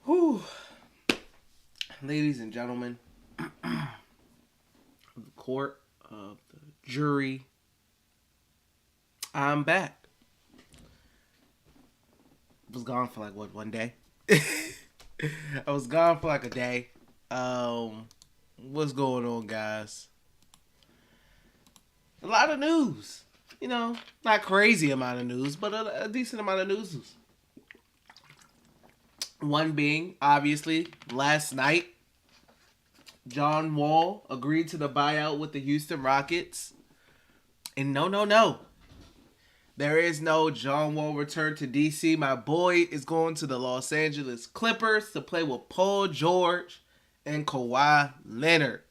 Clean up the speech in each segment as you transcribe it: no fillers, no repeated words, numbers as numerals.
Whew. Ladies and gentlemen of the court, of the jury, I'm back. Was gone for like what, one day? I was gone for like a day. What's going on, guys? A lot of news. Not crazy amount of news, but a decent amount of news. One being, obviously, last night, John Wall agreed to the buyout with the Houston Rockets. And no. There is no John Wall return to DC. My boy is going to the Los Angeles Clippers to play with Paul George and Kawhi Leonard.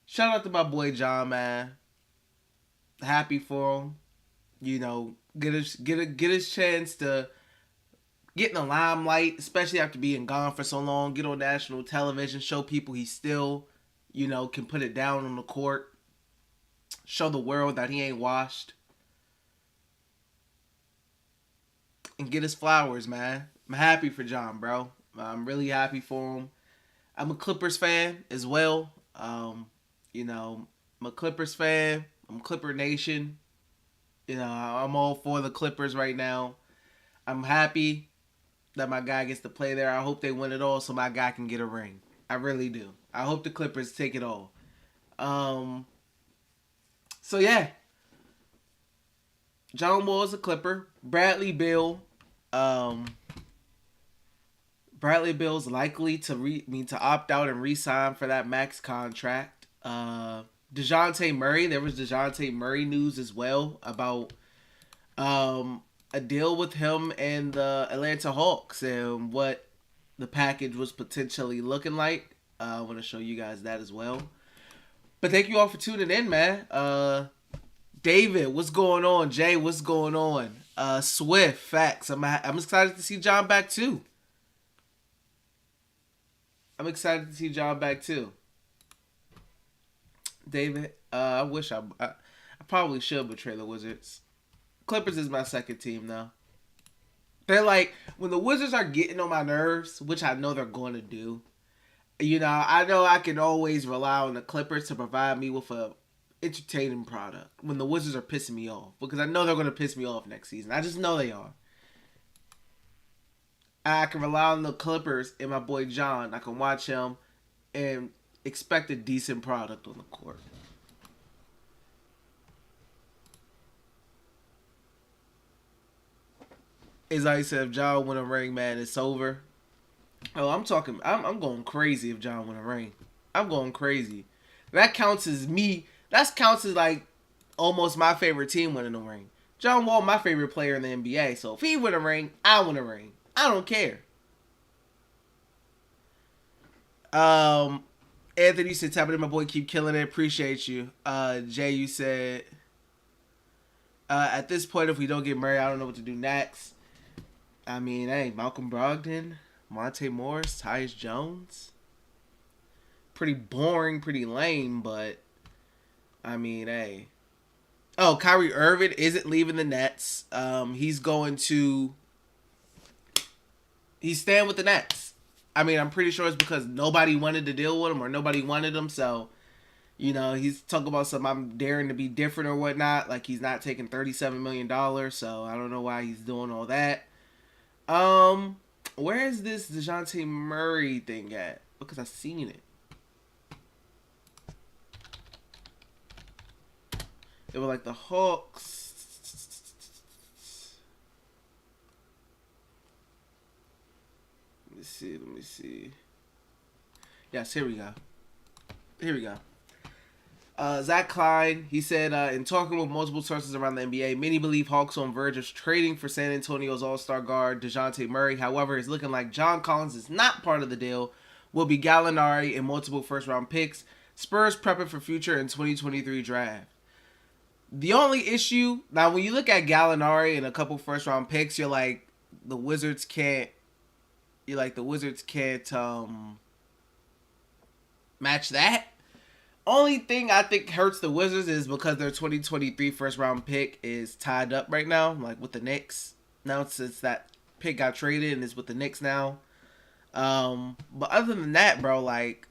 Shout out to my boy John, man. Happy for him. Get his chance to get in the limelight, especially after being gone for so long. Get on national television, show people he still, can put it down on the court. Show the world that he ain't washed. And get his flowers, man. I'm happy for John, bro. I'm really happy for him. I'm a Clippers fan as well. I'm a Clippers fan. I'm Clipper Nation. I'm all for the Clippers right now. I'm happy that my guy gets to play there. I hope they win it all so my guy can get a ring. I really do. I hope the Clippers take it all. So yeah. John Wall is a Clipper. Bradley Beal's likely to opt out and re-sign for that max contract. Dejounte Murray, there was Dejounte Murray news as well about a deal with him and the Atlanta Hawks and what the package was potentially looking like. I want to show you guys that as well. But thank you all for tuning in, man. David, what's going on? Jay, what's going on? Swift, facts. I'm excited to see John back too. David, I wish I probably should betray the Wizards. Clippers is my second team though. They're like, when the Wizards are getting on my nerves, which I know they're going to do. I know I can always rely on the Clippers to provide me with a entertaining product when the Wizards are pissing me off, because I know they're going to piss me off next season. I just know they are. I can rely on the Clippers and my boy John. I can watch him and expect a decent product on the court. As I said, if John win a ring, man, it's over. Oh, I'm going crazy if John win a ring. I'm going crazy. That counts as me. That counts as like almost my favorite team winning a ring. John Wall, my favorite player in the NBA. So if he win a ring, I win a ring. I don't care. Anthony, you said, tap it in, my boy, keep killing it. Appreciate you. Jay, you said, at this point, if we don't get Murray, I don't know what to do next. I mean, hey, Malcolm Brogdon, Monte Morris, Tyus Jones. Pretty boring, pretty lame, but I mean, hey. Oh, Kyrie Irving isn't leaving the Nets. He's staying with the Nets. I mean, I'm pretty sure it's because nobody wanted to deal with him or nobody wanted him. So, he's talking about something, I'm daring to be different or whatnot. Like, he's not taking $37 million. So, I don't know why he's doing all that. Where is this Dejounte Murray thing at? Because I've seen it. It was like the Hawks. Let me see. Yes, here we go. Zach Klein, he said, in talking with multiple sources around the NBA, many believe Hawks on verge of trading for San Antonio's all-star guard Dejounte Murray. However, it's looking like John Collins is not part of the deal. Will be Gallinari and multiple first-round picks. Spurs prepping for future in 2023 draft. The only issue, now when you look at Gallinari and a couple first-round picks, you're like, the Wizards can't match that. Only thing I think hurts the Wizards is because their 2023 first round pick is tied up right now, like with the Knicks. Now since that pick got traded and is with the Knicks now. But other than that, bro, like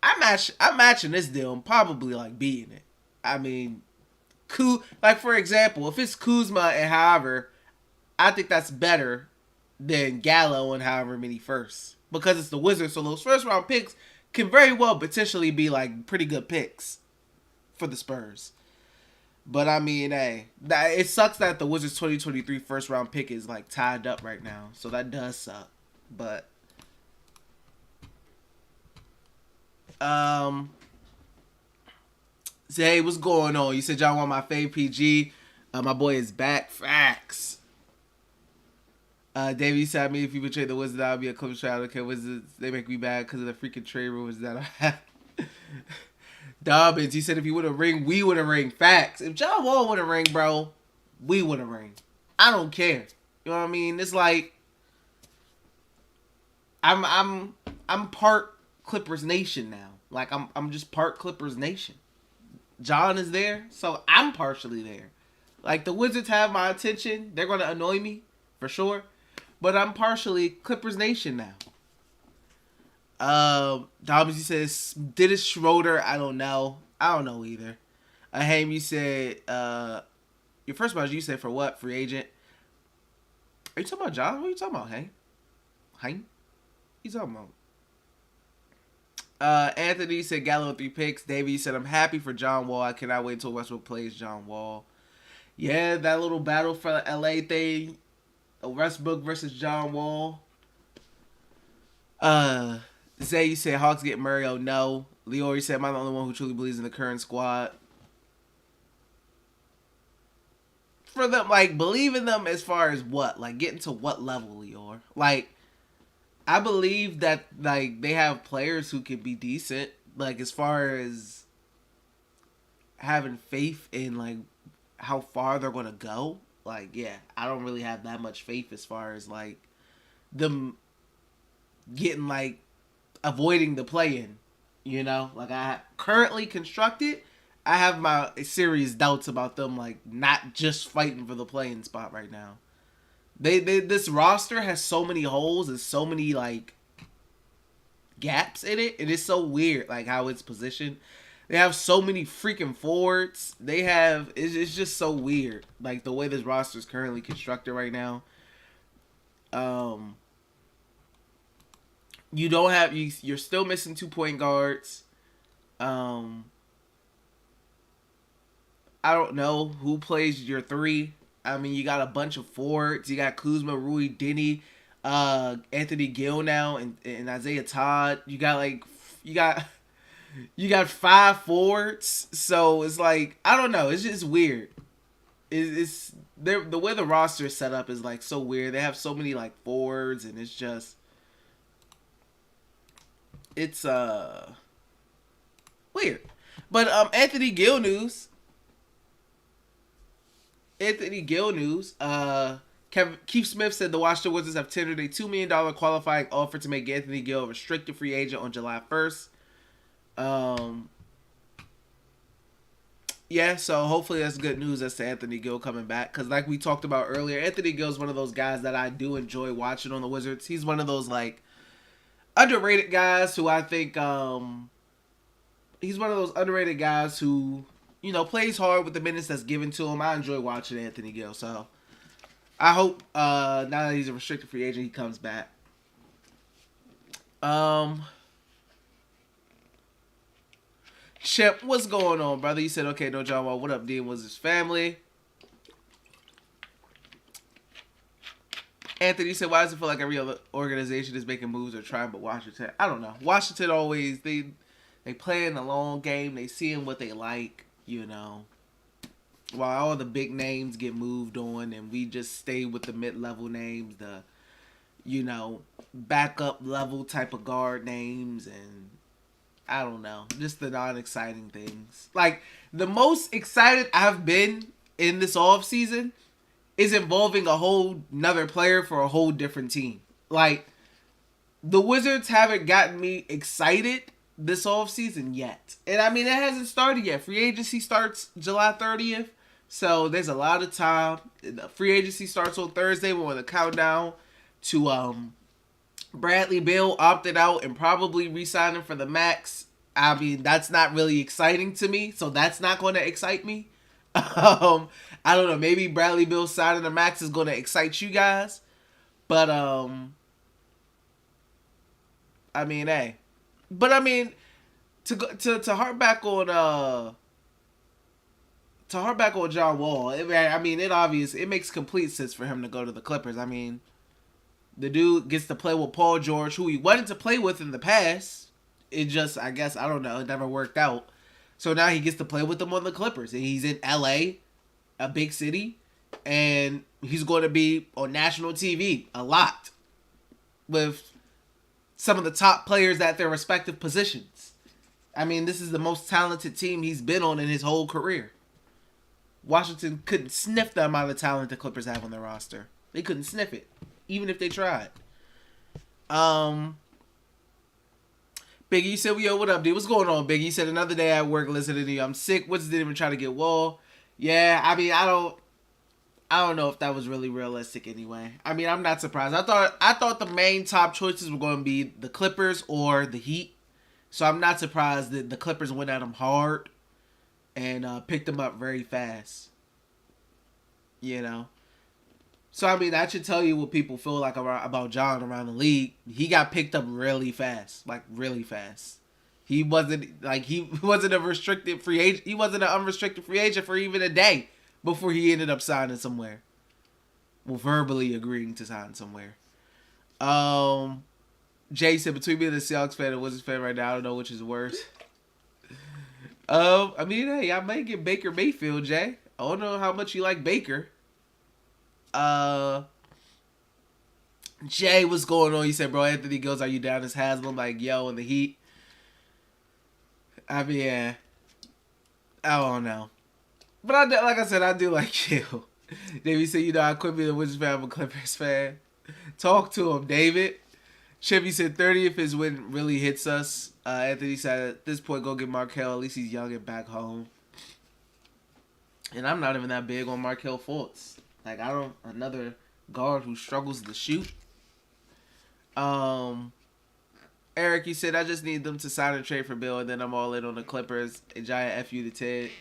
I'm matching this deal and probably like beating it. I mean, like for example, if it's Kuzma and however, I think that's better than Gallo and however many firsts because it's the Wizards. So those first round picks can very well potentially be like pretty good picks for the Spurs. But I mean, hey, it sucks that the Wizards 2023 first round pick is like tied up right now. So that does suck. But say, hey, what's going on? You said y'all want my fave PG. My boy is back. Facts. Davey said, me if you betrayed the Wizards, I would be a Clippers fan. Okay, Wizards, they make me bad because of the freaking trade rumors that I have. Dobbins, he said if he would have ring, we would have ring. Facts. If John Wall would have ring, bro, we would have ring. I don't care. You know what I mean? It's like I'm part Clippers Nation now. Like I'm just part Clippers Nation. John is there, so I'm partially there. Like the Wizards have my attention. They're gonna annoy me for sure, but I'm partially Clippers Nation now. Dobbs, you says, Dennis Schroeder, I don't know. I don't know either. Haim, you said, your first question you said for what? Free agent? Are you talking about John? What are you talking about, Haim? What you talking about? Anthony said Gallo 3 picks. Davey said, I'm happy for John Wall. I cannot wait until Westbrook plays John Wall. Yeah, that little battle for the LA thing. Westbrook versus John Wall. Zay, you said Hawks get Murray. Oh no. Leori said, am I the only one who truly believes in the current squad? For them, like, believe in them as far as what? Like, getting to what level, Leor? Like, I believe that, like, they have players who can be decent. Like, as far as having faith in, like, how far they're going to go. Like, yeah, I don't really have that much faith as far as, like, them getting, like, avoiding the play-in, you know? Like, I currently constructed, I have my serious doubts about them, like, not just fighting for the play-in spot right now. This roster has so many holes and so many, like, gaps in it, and it's so weird, like, how it's positioned. They have so many freaking forwards. They have, it's just so weird, like, the way this roster is currently constructed right now. You don't have you're still missing 2 point guards. I don't know who plays your 3. I mean, you got a bunch of forwards. You got Kuzma, Rui, Denny, Anthony Gill now, and Isaiah Todd. You got 5 forwards. So it's like, I don't know. It's just weird. It's the way the roster is set up is like so weird. They have so many like forwards, and it's just. It's weird. But Anthony Gill news. Keith Smith said the Washington Wizards have tendered a $2 million qualifying offer to make Anthony Gill a restricted free agent on July 1st. Yeah, so hopefully that's good news as to Anthony Gill coming back. Because like we talked about earlier, Anthony Gill is one of those guys that I do enjoy watching on the Wizards. He's one of those like underrated guys who I think he's one of those underrated guys who, you know, plays hard with the minutes that's given to him. I enjoy watching Anthony Gill, so I hope now that he's a restricted free agent, he comes back. Chip, what's going on, brother? You said, okay, no John Wall. What up, Dean? Was his family? Anthony said, why does it feel like every other organization is making moves or trying but Washington? I don't know. Washington always, they play in the long game. They seeing what they like, you know. While all the big names get moved on and we just stay with the mid-level names, the, you know, backup level type of guard names, and I don't know, just the non-exciting things. Like, the most excited I've been in this offseason is involving a whole nother player for a whole different team. Like, the Wizards haven't gotten me excited this offseason yet. And I mean, it hasn't started yet. Free agency starts July 30th. So there's a lot of time. The free agency starts on Thursday. We're on the countdown to Bradley Beal opted out and probably re-signing for the max. I mean, that's not really exciting to me, so that's not going to excite me. I don't know. Maybe Bradley Beal signing the max is going to excite you guys, but I mean, hey, but I mean, to harp back on John Wall. It makes complete sense for him to go to the Clippers. I mean, the dude gets to play with Paul George, who he wanted to play with in the past. It just, I guess, I don't know, it never worked out. So now he gets to play with them on the Clippers. And he's in LA, a big city, and he's going to be on national TV a lot with some of the top players at their respective positions. I mean, this is the most talented team he's been on in his whole career. Washington couldn't sniff the amount of talent the Clippers have on their roster. They couldn't sniff it, even if they tried. Biggie, you said, yo, what up, dude? What's going on, Biggie? You said, another day at work listening to you. I'm sick. What's didn't even try to get Wall? Yeah, I mean, I don't know if that was really realistic anyway. I mean, I'm not surprised. I thought the main top choices were going to be the Clippers or the Heat. So I'm not surprised that the Clippers went at him hard and picked him up very fast. You know? So, I mean, that should tell you what people feel like about John around the league. He got picked up really fast. Like, really fast. He wasn't a restricted free agent. He wasn't an unrestricted free agent for even a day before he ended up signing somewhere. Well, verbally agreeing to sign somewhere. Jay said, between me and the Seahawks fan and Wizards fan right now, I don't know which is worse. I mean, hey, I might get Baker Mayfield, Jay. I don't know how much you like Baker. Jay, what's going on? He said, bro, Anthony goes, are you down as Haslam? Like, yo, in the Heat. I mean, yeah. I don't know. But like I said, I do like you. David said, you know, I quit being a Wizards fan, I'm a Clippers fan. Talk to him, David. Chippy said 30 if his win really hits us. Anthony said, at this point, go get Markelle. At least he's young and back home. And I'm not even that big on Markelle Fultz. Like, another guard who struggles to shoot. Eric, you said, I just need them to sign and trade for Bill, and then I'm all in on the Clippers. A giant F you to Ted.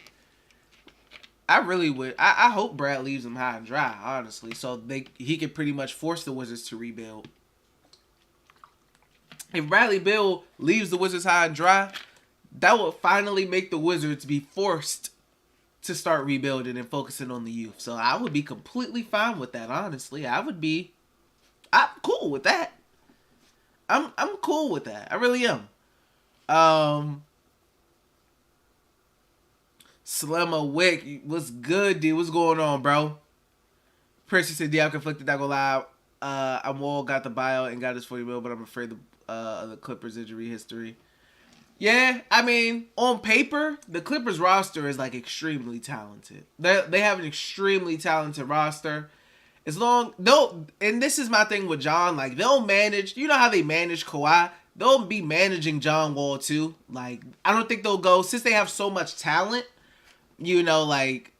I really would. I hope Brad leaves them high and dry, honestly, so he could pretty much force the Wizards to rebuild. If Bradley Beal leaves the Wizards high and dry, that would finally make the Wizards be forced to start rebuilding and focusing on the youth. So I would be completely fine with that, honestly. I'm cool with that. I'm cool with that. I really am. Slimma Wick, what's good, dude? What's going on, bro? Percy said, I'm conflicted, not gonna lie. I'm all got the buyout and got his 40 mil, but I'm afraid of the Clippers injury history. Yeah, I mean, on paper, the Clippers roster is like extremely talented. They have an extremely talented roster. And this is my thing with John, like they'll manage, you know how they manage Kawhi? They'll be managing John Wall too. Like, I don't think they'll go, since they have so much talent, you know, like,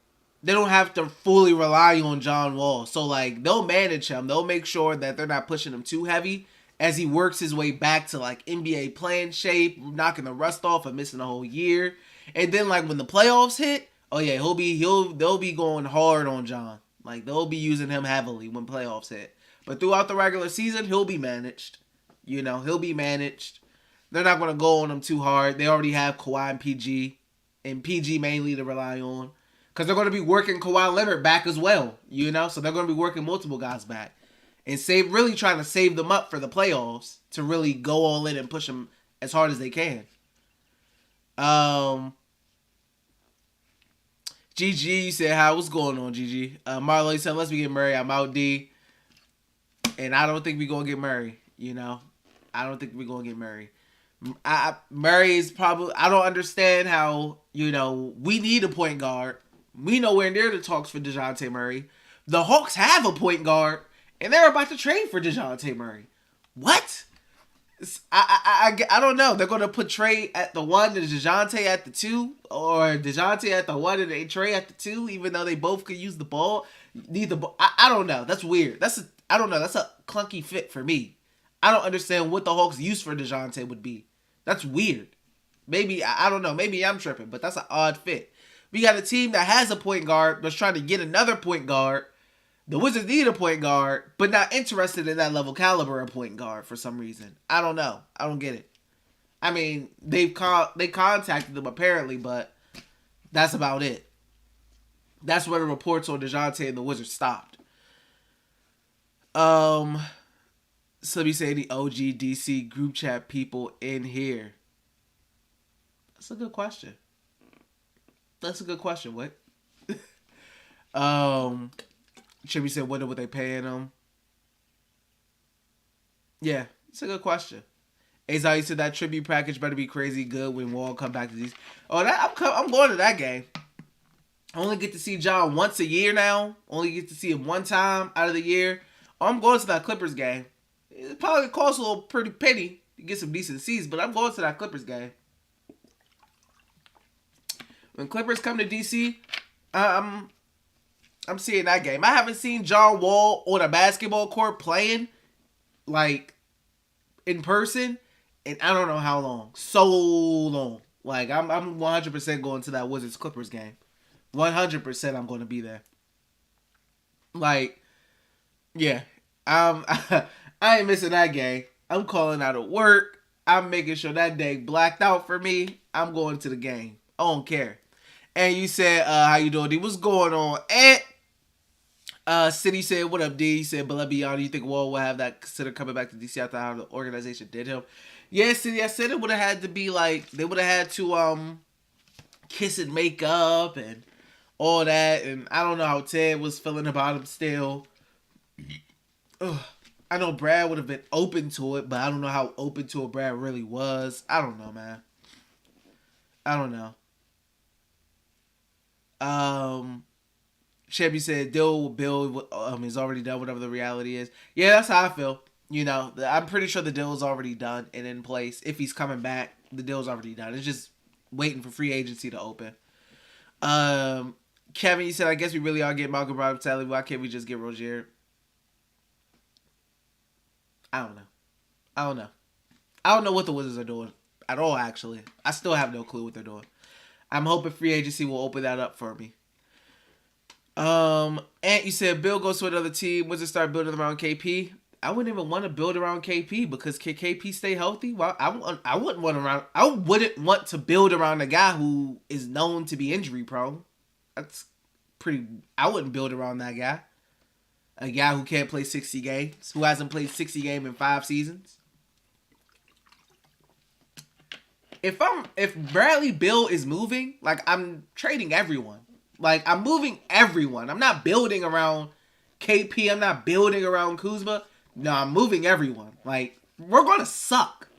they don't have to fully rely on John Wall. So, like, they'll manage him. They'll make sure that they're not pushing him too heavy as he works his way back to, like, NBA playing shape, knocking the rust off and missing a whole year. And then, like, when the playoffs hit, oh, yeah, they'll be going hard on John. Like, they'll be using him heavily when playoffs hit. But throughout the regular season, he'll be managed. You know, he'll be managed. They're not going to go on him too hard. They already have Kawhi and PG. And PG mainly to rely on. Because they're going to be working Kawhi Leonard back as well. You know? So they're going to be working multiple guys back. And really trying to save them up for the playoffs. To really go all in and push them as hard as they can. GG, you said, hi, what's going on, GG? Marlo, you said, let's get Murray. I'm out, D. And I don't think we're going to get Murray. You know? I don't think we're going to get Murray. Murray is probably, I don't understand how, you know, we need a point guard. We nowhere near the talks for Dejounte Murray. The Hawks have a point guard, and they're about to trade for Dejounte Murray. What? I don't know. They're going to put Trey at the 1 and Dejounte at the 2, or Dejounte at the 1 and Trey at the 2, even though they both could use the ball. I don't know. That's weird. I don't know. That's a clunky fit for me. I don't understand what the Hawks' use for Dejounte would be. That's weird. Maybe, I don't know. Maybe I'm tripping, but that's an odd fit. We got a team that has a point guard that's trying to get another point guard. The Wizards need a point guard, but not interested in that level caliber of point guard for some reason. I don't know. I don't get it. I mean, they contacted them apparently, but that's about it. That's where the reports on Dejounte and the Wizards stopped. So let me say the OG DC group chat people in here. That's a good question. What? Chippy said, wonder what they paying them. Yeah, it's a good question. Azai said that tribute package better be crazy good when Wall come back to these. Oh, I'm going to that game. I only get to see John once a year now. Only get to see him one time out of the year. Oh, I'm going to that Clippers game. It probably costs a little pretty penny to get some decent seats, but I'm going to that Clippers game. When Clippers come to DC, I'm seeing that game. I haven't seen John Wall on a basketball court playing like in person in I don't know how long. So long. Like I'm 100% going to that Wizards Clippers game. 100% I'm going to be there. Like, yeah. I ain't missing that game. I'm calling out of work. I'm making sure that day blacked out for me. I'm going to the game. I don't care. And you said, how you doing, D? What's going on? And City said, what up, D? He said, but let me be honest, you think Wall will have that consider coming back to DC after how the organization did him? Yeah, City, I said it would have had to be like, they would have had to kiss and make up and all that. And I don't know how Ted was feeling about him still. Ugh. I know Brad would have been open to it, but I don't know how open to it Brad really was. I don't know, man. I don't know. Chevy said deal with Bill is already done, whatever the reality is. Yeah, that's how I feel. You know, I'm pretty sure the deal is already done and in place. If he's coming back, the deal's already done. It's just waiting for free agency to open. Kevin, you said, I guess we really are getting Malcolm Brogdon Tally. Why can't we just get Rozier? I don't know. I don't know what the Wizards are doing at all, actually. I still have no clue what they're doing. I'm hoping free agency will open that up for me. And you said Bill goes to another team. Wizards start building around KP. I wouldn't even want to build around KP because can KP stay healthy? Well, I wouldn't want to build around a guy who is known to be injury prone. That's pretty. I wouldn't build around that guy. A guy who can't play 60 games, who hasn't played 60 games in 5 seasons. If Bradley Beal is moving, like I'm trading everyone. Like I'm moving everyone. I'm not building around KP. I'm not building around Kuzma. No, I'm moving everyone. Like we're gonna suck.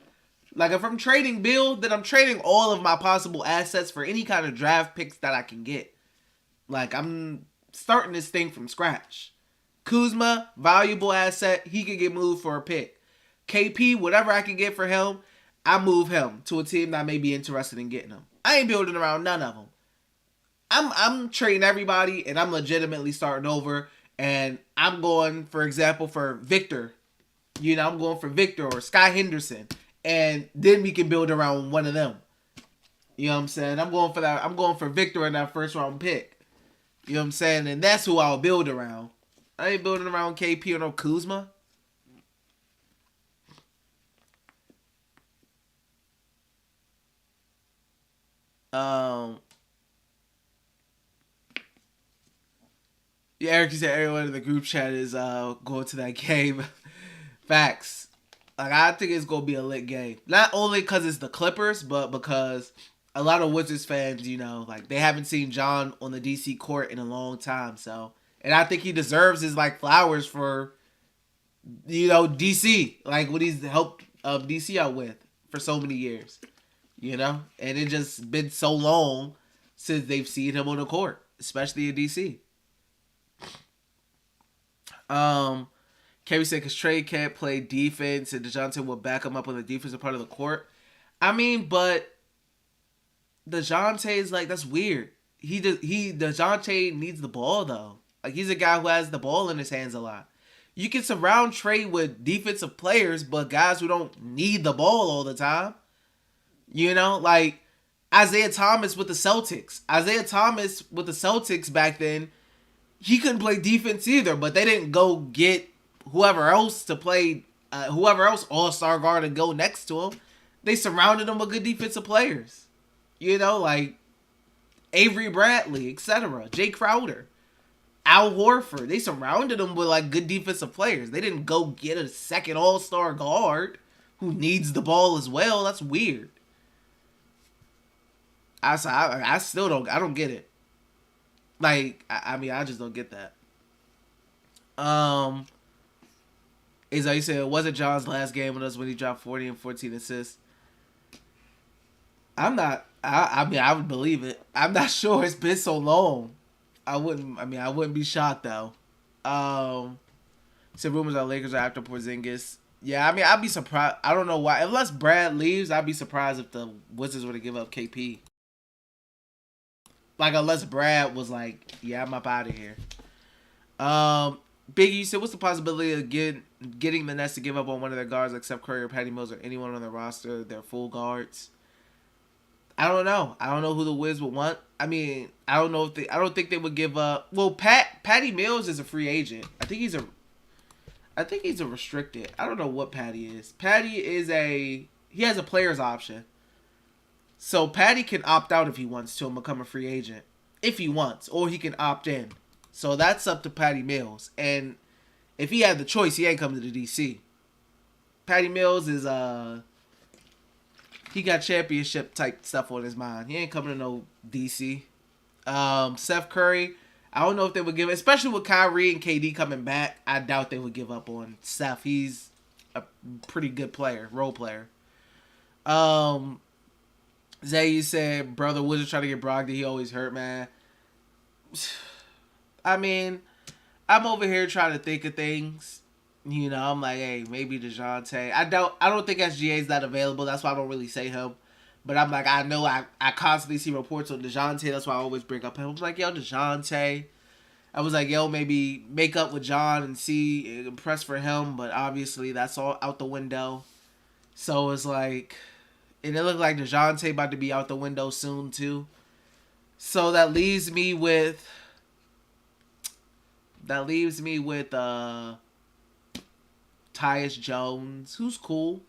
Like if I'm trading Beal, then I'm trading all of my possible assets for any kind of draft picks that I can get. Like I'm starting this thing from scratch. Kuzma, valuable asset. He could get moved for a pick. KP, whatever I can get for him, I move him to a team that may be interested in getting him. I ain't building around none of them. I'm trading everybody, and I'm legitimately starting over. And I'm going, for example, for Victor. You know, I'm going for Victor or Sky Henderson. And then we can build around one of them. You know what I'm saying? I'm going for that. I'm going for Victor in that first round pick. You know what I'm saying? And that's who I'll build around. I ain't building around KP or no Kuzma. Yeah, Eric, you said everyone in the group chat is going to that game. Facts. Like I think it's gonna be a lit game. Not only because it's the Clippers, but because a lot of Wizards fans, you know, like they haven't seen John on the DC court in a long time. So, and I think he deserves his like flowers for, you know, DC, like what he's helped DC out with for so many years. You know, and it just been so long since they've seen him on the court, especially in DC. Kerry said, because Trey can't play defense and Dejounte will back him up on the defensive part of the court. I mean, but Dejounte is like, that's weird. Dejounte needs the ball though. Like he's a guy who has the ball in his hands a lot. You can surround Trey with defensive players, but guys who don't need the ball all the time. You know, like Isaiah Thomas with the Celtics. Isaiah Thomas with the Celtics back then, he couldn't play defense either, but they didn't go get whoever else to play, whoever else all-star guard to go next to him. They surrounded him with good defensive players. You know, like Avery Bradley, etc. Jay Crowder, Al Horford. They surrounded him with like good defensive players. They didn't go get a second all-star guard who needs the ball as well. That's weird. I still don't get it. Like, I mean, I just don't get that. Is like you said, it wasn't John's last game with us when he dropped 40 and 14 assists. I mean, I would believe it. I'm not sure. It's been so long. I wouldn't be shocked though. Said rumors that Lakers are after Porzingis. Yeah, I mean, I'd be surprised. I don't know why. Unless Brad leaves, I'd be surprised if the Wizards were to give up KP. Like, unless Brad was like, yeah, I'm up out of here. Biggie, you said, what's the possibility of getting the Nets to give up on one of their guards except Curry or Patty Mills or anyone on their roster, their full guards? I don't know. I don't know who the Wiz would want. I mean, I don't think they would give up. Well, Patty Mills is a free agent. I think he's a restricted. I don't know what Patty is. He has a player's option. So Patty can opt out if he wants to and become a free agent. If he wants. Or he can opt in. So that's up to Patty Mills. And if he had the choice, he ain't coming to the DC. Patty Mills is he got championship type stuff on his mind. He ain't coming to no DC. Seth Curry, I don't know if they would give, especially with Kyrie and KD coming back, I doubt they would give up on Seth. He's a pretty good player, role player. Zay, you said, brother Wizards trying to get Brogdon. He always hurt, man. I mean, I'm over here trying to think of things. You know, I'm like, hey, maybe Dejounte. I don't think SGA's that available. That's why I don't really say him. But I'm like, I know I constantly see reports on Dejounte. That's why I always bring up him. I was like, yo, Dejounte. I was like, yo, maybe make up with John and see, impress for him. But obviously, that's all out the window. So it's like, and it looked like Dejounte about to be out the window soon, too. So that leaves me with Tyus Jones, who's cool.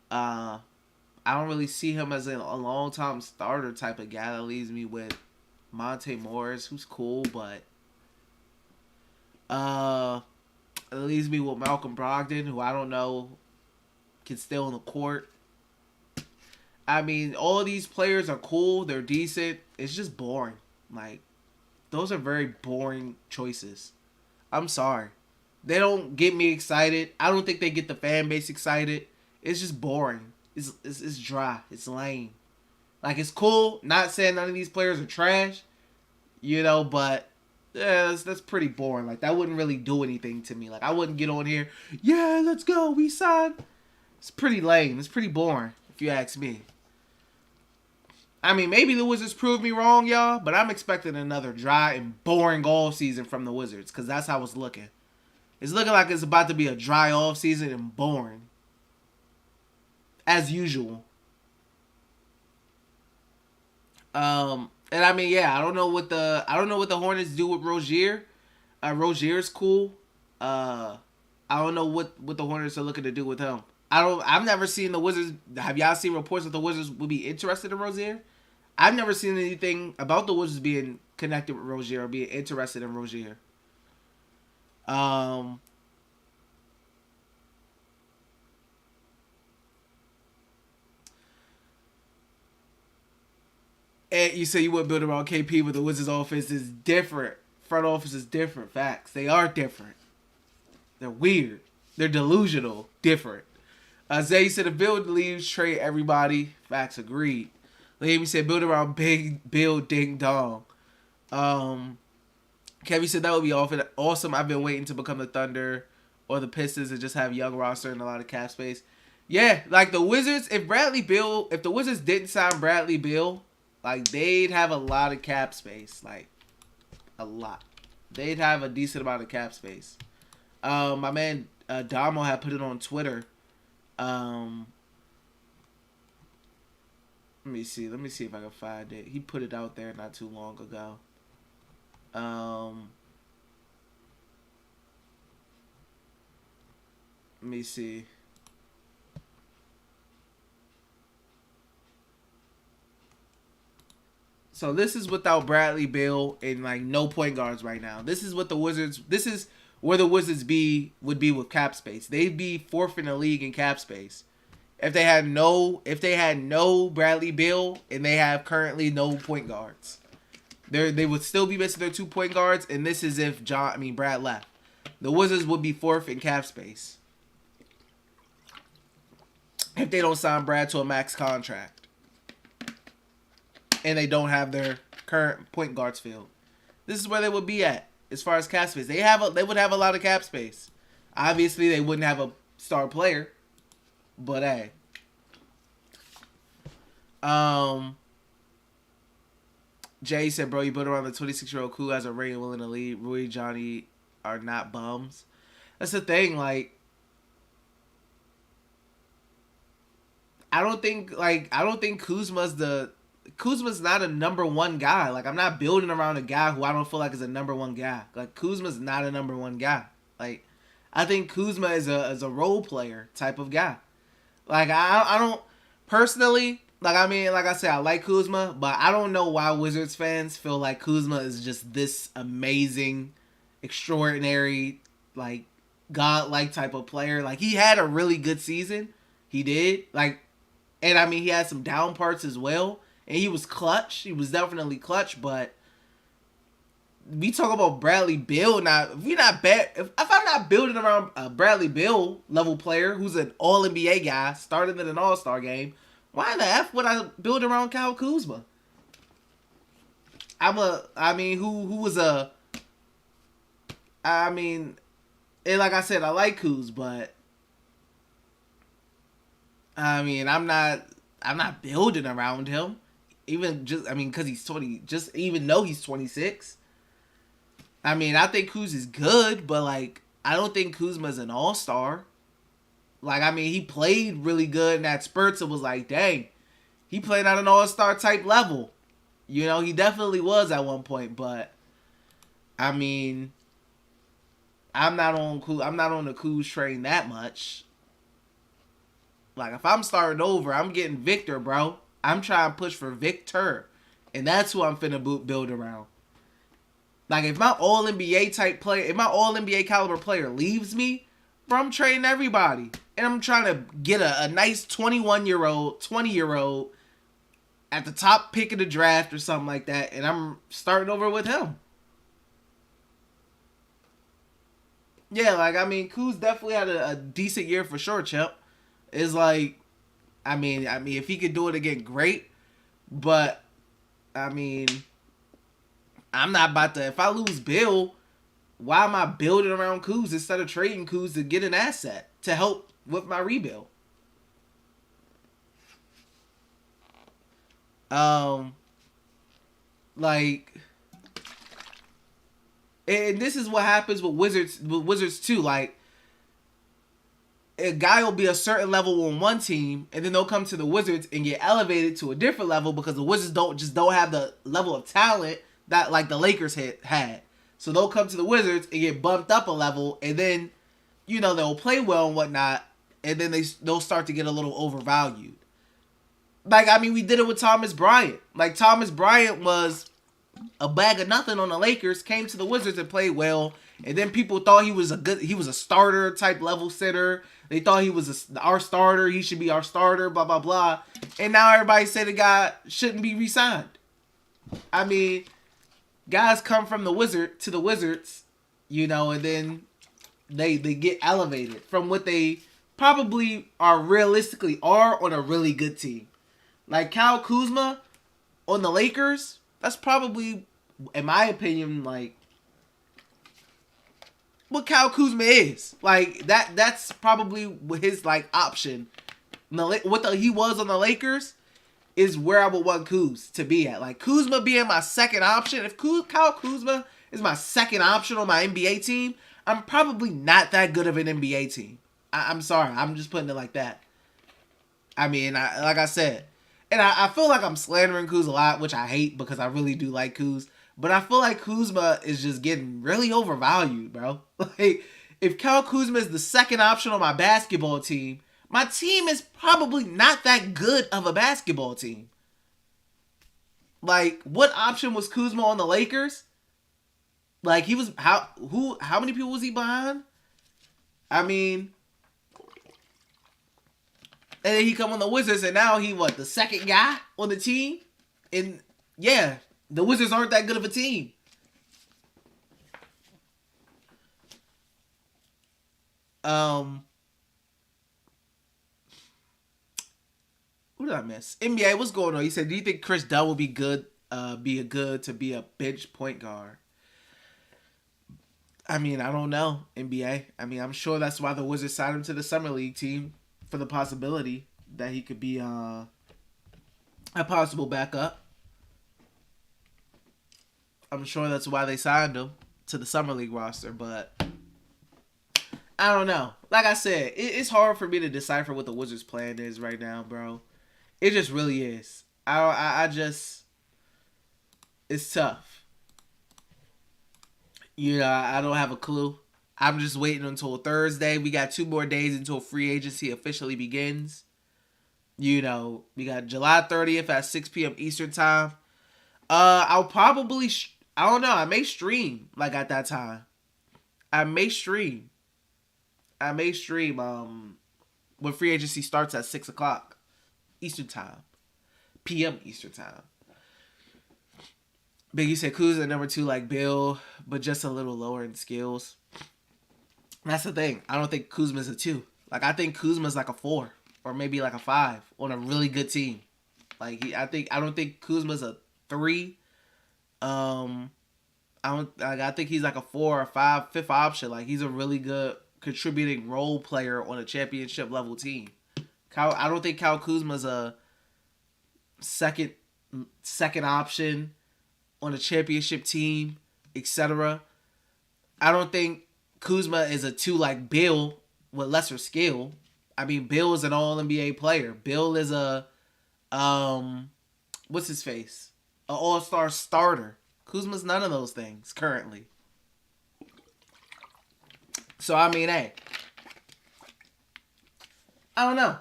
I don't really see him as a long-time starter type of guy. That leaves me with Monte Morris, who's cool, but it leaves me with Malcolm Brogdon, who I don't know can stay on the court. I mean, all of these players are cool. They're decent. It's just boring. Like, those are very boring choices. I'm sorry. They don't get me excited. I don't think they get the fan base excited. It's just boring. It's dry. It's lame. Like, it's cool. Not saying none of these players are trash. You know, but yeah, that's pretty boring. Like, that wouldn't really do anything to me. Like, I wouldn't get on here, yeah, let's go, we signed. It's pretty lame. It's pretty boring, if you ask me. I mean, maybe the Wizards proved me wrong, y'all, but I'm expecting another dry and boring off season from the Wizards, because that's how it's looking. It's looking like it's about to be a dry off season and boring, as usual. And I mean, yeah, I don't know what the Hornets do with Rozier. Rozier's cool. I don't know what the Hornets are looking to do with him. I've never seen the Wizards. Have y'all seen reports that the Wizards would be interested in Rozier? I've never seen anything about the Wizards being connected with Rozier or being interested in Rozier. And you say you wouldn't build around KP, but the Wizards offense is different. Front office is different. Facts. They are different. They're weird. They're delusional. Different. Zay said, if Bill leaves, trade everybody. Facts, agreed. Liam said, build around Big Bill Ding Dong. Kevin said, that would be awesome. I've been waiting to become the Thunder or the Pistons and just have young roster and a lot of cap space. Yeah, like the Wizards, if the Wizards didn't sign Bradley Beal, like they'd have a lot of cap space. Like, a lot. They'd have a decent amount of cap space. My man Damo had put it on Twitter. Let me see. Let me see if I can find it. He put it out there not too long ago. Let me see. So this is without Bradley Beal and like no point guards right now. This is what the Wizards. This is where the Wizards would be with cap space. They'd be fourth in the league in cap space if they had no Bradley Beal and they have currently no point guards. They would still be missing their 2 point guards, and this is if Brad left. The Wizards would be fourth in cap space if they don't sign Brad to a max contract and they don't have their current point guards filled. This is where they would be at as far as cap space. They would have a lot of cap space. Obviously, they wouldn't have a star player, but hey. Jay said, bro, you built around the 26-year-old Kuz has a ring willing to lead. Rui, Johnny are not bums. That's the thing, like, I don't think Kuzma's not a number one guy. Like, I'm not building around a guy who I don't feel like is a number one guy. Like, Kuzma's not a number one guy. Like, I think Kuzma is a role player type of guy. Like, I don't personally, like, I mean, like I said, I like Kuzma, but I don't know why Wizards fans feel like Kuzma is just this amazing, extraordinary, like, godlike type of player. Like, he had a really good season. He did. Like, and I mean, he had some down parts as well. And he was clutch. He was definitely clutch, but we talk about Bradley Beal. Now, if I'm not building around a Bradley Beal level player who's an All NBA guy, started in an All Star game, why the F would I build around Kyle Kuzma? And like I said, I like Kuz, but I mean, I'm not building around him. Because he's 20, just even though he's 26. I mean, I think Kuz is good, but, like, I don't think Kuzma's an all-star. Like, I mean, he played really good in that spurts. It was like, dang, he played at an all-star type level. You know, he definitely was at one point, but, I mean, I'm not on the Kuz train that much. Like, if I'm starting over, I'm getting Victor, bro. I'm trying to push for Victor. And that's who I'm finna build around. Like, if my All-NBA type player, if my All-NBA caliber player leaves me, bro, I'm trading everybody. And I'm trying to get a nice 21-year-old, 20-year-old at the top pick of the draft or something like that. And I'm starting over with him. Yeah, like, I mean, Kuz definitely had a decent year for sure, Chip. It's like, I mean, if he could do it again, great. But, I mean, I'm not about to, if I lose Bill, why am I building around Kuz instead of trading Kuz to get an asset to help with my rebuild? Like, and this is what happens with Wizards too. Like, a guy will be a certain level on one team, and then they'll come to the Wizards and get elevated to a different level because the Wizards don't have the level of talent that, like, the Lakers had. So they'll come to the Wizards and get bumped up a level, and then, you know, they'll play well and whatnot, and then they'll start to get a little overvalued. Like, I mean, we did it with Thomas Bryant. Like, Thomas Bryant was a bag of nothing on the Lakers, came to the Wizards and played well, and then people thought he was a starter type level center. They thought he was our starter. He should be our starter, blah, blah, blah. And now everybody say the guy shouldn't be re-signed. I mean, guys come from the Wizards, you know, and then they get elevated from what they probably realistically are on a really good team. Like Kyle Kuzma on the Lakers, that's probably, in my opinion, like, what Kyle Kuzma is. Like, that's probably his, like, option. He was on the Lakers is where I would want Kuz to be at. Like, Kuzma being my second option. If Kyle Kuzma is my second option on my NBA team, I'm probably not that good of an NBA team. I'm sorry. I'm just putting it like that. I mean, like I said, and I feel like I'm slandering Kuz a lot, which I hate because I really do like Kuz. But I feel like Kuzma is just getting really overvalued, bro. Like, if Kyle Kuzma is the second option on my basketball team, my team is probably not that good of a basketball team. Like, what option was Kuzma on the Lakers? Like, he was how many people was he behind? I mean, and then he come on the Wizards, and now he the second guy on the team? And yeah, the Wizards aren't that good of a team. Who did I miss? NBA, what's going on? He said, do you think Chris Dunn will be good to be a bench point guard? I mean, I don't know, NBA. I mean, I'm sure that's why the Wizards signed him to the Summer League team, for the possibility that he could be a possible backup. I'm sure that's why they signed him to the Summer League roster, but I don't know. Like I said, it's hard for me to decipher what the Wizards' plan is right now, bro. It just really is. I just, it's tough. You know, I don't have a clue. I'm just waiting until Thursday. We got 2 more days until free agency officially begins. You know, we got July 30th at 6 p.m. Eastern time. I'll probably, I don't know, I may stream, like, at that time. I may stream when free agency starts at 6 o'clock Eastern time. PM Eastern time. Biggie said Kuz at number 2 like Bill, but just a little lower in skills. That's the thing. I don't think Kuzma's a 2. Like, I think Kuzma's like a 4 or maybe like a 5 on a really good team. Like, I don't think Kuzma's a 3. I think he's like a 4 or 5, 5th option. Like, he's a really good contributing role player on a championship level team. I don't think Kyle Kuzma's a second option on a championship team, etc. I don't think Kuzma is a 2 like Bill with lesser skill. I mean, Bill is an all-NBA player. Bill is a, what's his face? An all-star starter. Kuzma's none of those things currently. So, I mean, hey. I don't know.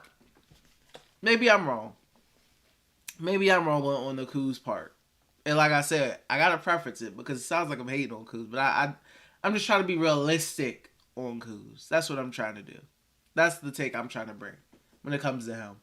Maybe I'm wrong. Maybe I'm wrong on the Kuz part. And like I said, I gotta preference it because it sounds like I'm hating on Kuz. But I'm just trying to be realistic on Kuz. That's what I'm trying to do. That's the take I'm trying to bring when it comes to him.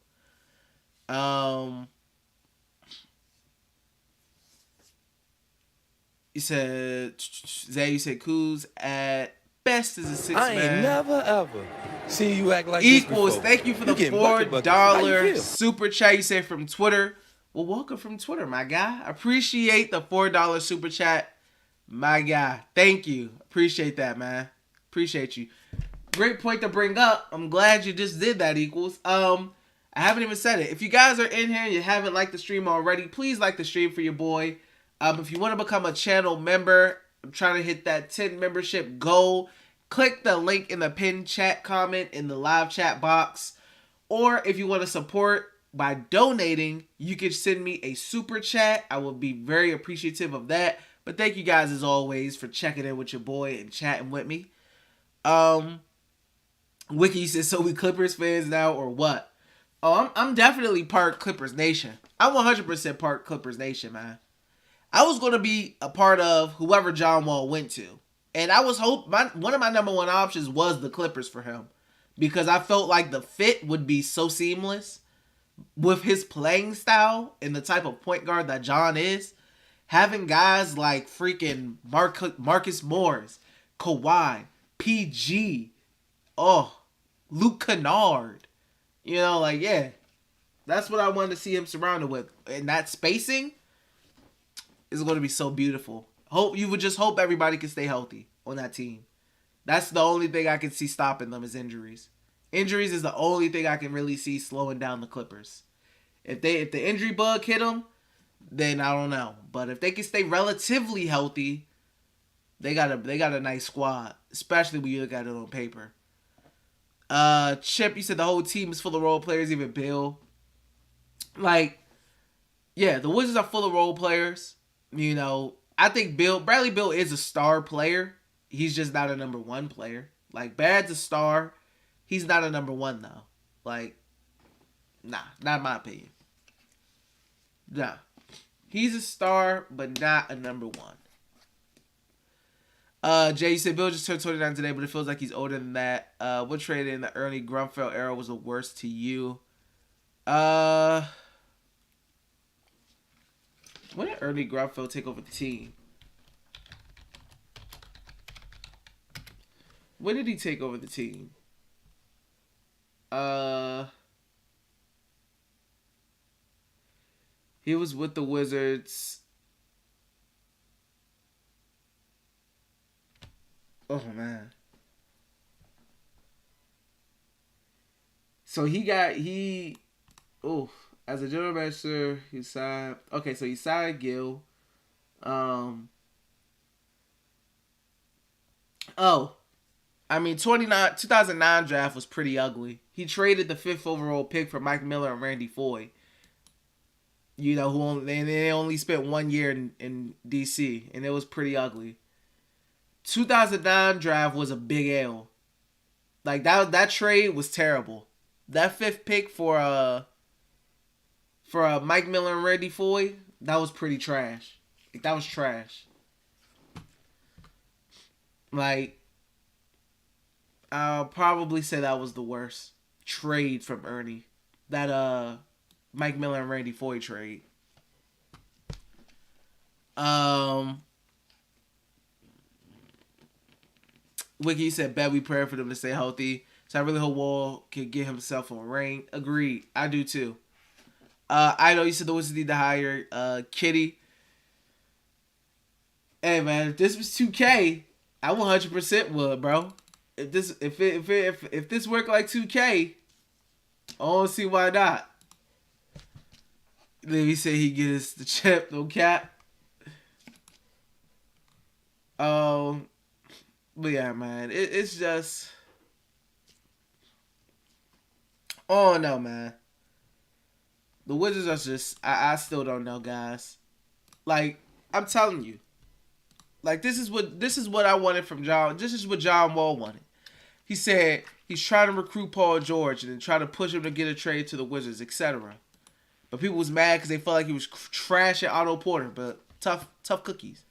You said, Zay, you said Kuz at best is a 6 man. I ain't never ever seen you act like Equals. This Thank you for the $4 super chat. You said from Twitter. Well, welcome from Twitter, my guy. Appreciate the $4 super chat, my guy. Thank you. Appreciate that, man. Appreciate you. Great point to bring up. I'm glad you just did that, Equals. I haven't even said it. If you guys are in here and you haven't liked the stream already, please like the stream for your boy. If you want to become a channel member, I'm trying to hit that 10 membership goal. Click the link in the pinned chat comment in the live chat box. Or if you want to support by donating, you can send me a super chat. I will be very appreciative of that. But thank you guys as always for checking in with your boy and chatting with me. Wiki says, so we Clippers fans now or what? Oh, I'm definitely part Clippers Nation. I'm 100% part Clippers Nation, man. I was going to be a part of whoever John Wall went to. And I was one of my number 1 options was the Clippers for him. Because I felt like the fit would be so seamless with his playing style and the type of point guard that John is. Having guys like freaking Marcus Morris, Kawhi, PG, Luke Kennard. You know, like, yeah. That's what I wanted to see him surrounded with. And that spacing is going to be so beautiful. You would just hope everybody can stay healthy on that team. That's the only thing I can see stopping them is injuries. Injuries is the only thing I can really see slowing down the Clippers. If the injury bug hit them, then I don't know. But if they can stay relatively healthy, They got a nice squad, especially when you look at it on paper. Chip, you said the whole team is full of role players, even Bill. Like, yeah, the Wizards are full of role players. You know, I think Bradley Bill is a star player. He's just not a number one player. Like, Bad's a star. He's not a number one, though. Like, nah, not in my opinion. Nah. He's a star, but not a number one. Jay, you said Bill just turned 29 today, but it feels like he's older than that. What trade in the early Grunfeld era was the worst to you? When did Ernie Grunfeld take over the team? When did he take over the team? He was with the Wizards. Oh, man. So as a general manager, he signed. Okay, so he signed Gil. I mean, 2009 draft was pretty ugly. He traded the 5th overall pick for Mike Miller and Randy Foye. You know, they only spent 1 year in DC, and it was pretty ugly. 2009 draft was a big L. Like, that trade was terrible. That 5th pick for Mike Miller and Randy Foye, that was pretty trash. Like, that was trash. Like, I'll probably say that was the worst trade from Ernie. That Mike Miller and Randy Foye trade. Wiki said, bet we pray for them to stay healthy. So I really hope Wall can get himself a ring. Agreed. I do too. I know you said the Wizards need to hire Kitty. Hey man, if this was 2K, I 100% would, bro. If this worked like 2K, I don't see why not. Then he said he get us the chip, no cap. But yeah, man, it's just. Oh no, man. The Wizards are just. I still don't know, guys. Like, I'm telling you. Like, this is what I wanted from John. This is what John Wall wanted. He said he's trying to recruit Paul George and then try to push him to get a trade to the Wizards, etc. But people was mad because they felt like he was trashing Otto Porter. But tough cookies.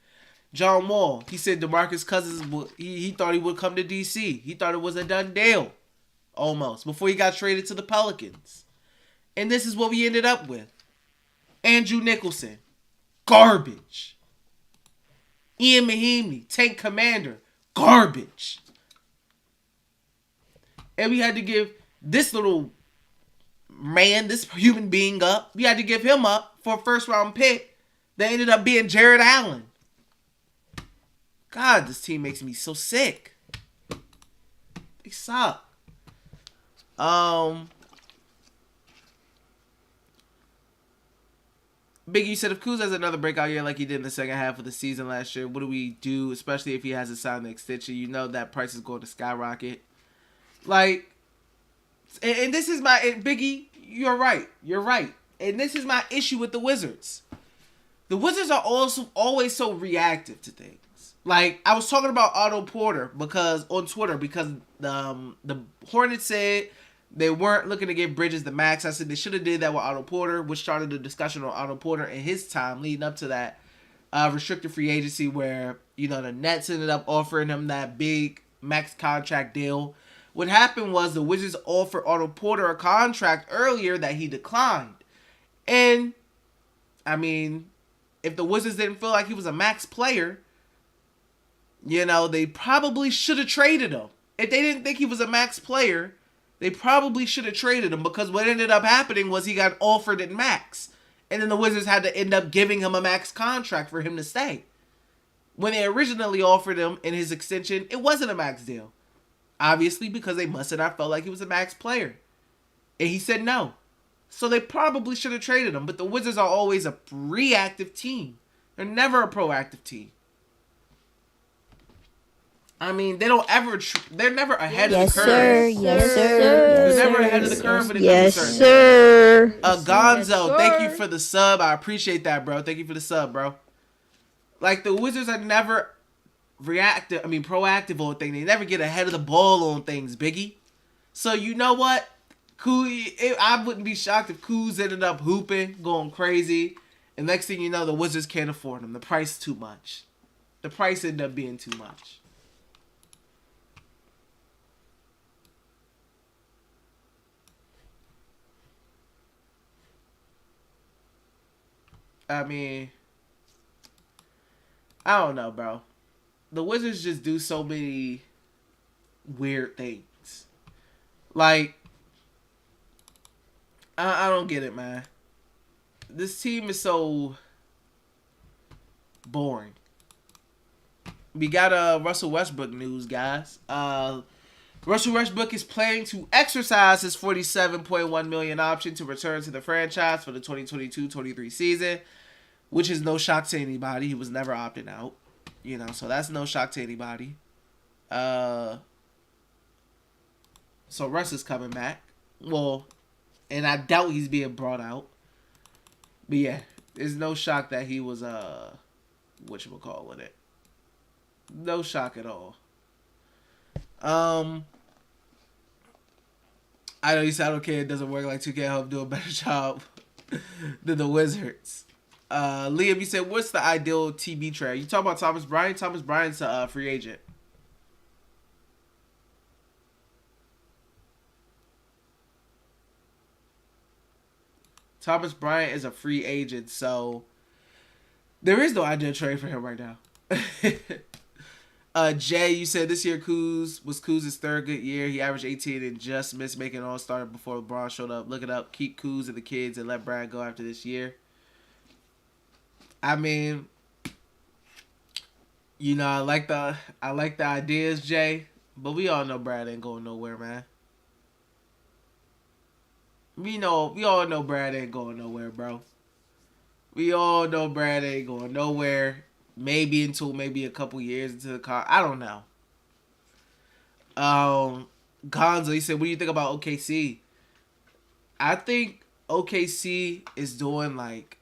John Wall, he said DeMarcus Cousins, he thought he would come to DC. He thought it was a done deal, almost, before he got traded to the Pelicans. And this is what we ended up with. Andrew Nicholson, garbage. Ian Mahinmi, Tank Commander, garbage. And we had to give this little man, this human being up. We had to give him up for a first round pick that ended up being Jared Allen. God, this team makes me so sick. They suck. Big, you said if Kuz has another breakout year like he did in the second half of the season last year, what do we do, especially if he hasn't signed the extension? You know that price is going to skyrocket. Like, and this is my, Biggie, you're right. And this is my issue with the Wizards. The Wizards are also always so reactive to things. Like, I was talking about Otto Porter on Twitter because the Hornets said they weren't looking to give Bridges the max. I said they should have did that with Otto Porter, which started the discussion on Otto Porter in his time leading up to that restricted free agency where, you know, the Nets ended up offering him that big max contract deal. What happened was the Wizards offered Otto Porter a contract earlier that he declined. And, I mean, if the Wizards didn't feel like he was a max player, you know, they probably should have traded him. If they didn't think he was a max player, they probably should have traded him because what ended up happening was he got offered at max. And then the Wizards had to end up giving him a max contract for him to stay. When they originally offered him in his extension, it wasn't a max deal. Obviously, because they must have not felt like he was a max player. And he said no. So they probably should have traded him. But the Wizards are always a reactive team. They're never a proactive team. I mean, they don't ever. They're never ahead of Yes, the curve. sir. Yes, sir. They're Yes, never sir. ahead of the curve when it Yes, comes to certain things. sir. Gonzo, thank you for the sub. I appreciate that, bro. Thank you for the sub, bro. Like, the Wizards are never proactive on things. They never get ahead of the ball on things, Biggie. So, you know what? I wouldn't be shocked if Kuz ended up hooping, going crazy. And next thing you know, the Wizards can't afford him. The price is too much. The price ended up being too much. I mean, I don't know, bro. The Wizards just do so many weird things. Like, I don't get it, man. This team is so boring. We got Russell Westbrook news, guys. Russell Westbrook is planning to exercise his $47.1 million option to return to the franchise for the 2022-23 season, which is no shock to anybody. He was never opting out, so that's no shock to anybody. So Russ is coming back. Well, and I doubt he's being brought out. But yeah, it's no shock that he was whatchamacallit it. No shock at all. I know you said okay, it doesn't work like 2K. I hope do a better job than the Wizards. Liam, you said what's the ideal TB trade? You talking about Thomas Bryant? Thomas Bryant's a free agent. Thomas Bryant is a free agent, so there is no ideal trade for him right now. Jay, you said this year was Kuz's third good year. He averaged 18 and just missed making All-Star before LeBron showed up. Look it up. Keep Kuz and the kids and let Brad go after this year. I mean, I like the ideas, Jay, but we all know Brad ain't going nowhere, man. We all know Brad ain't going nowhere, bro. We all know Brad ain't going nowhere. Maybe until a couple years into the car. I don't know. Gonzo, he said, what do you think about OKC? I think OKC is doing like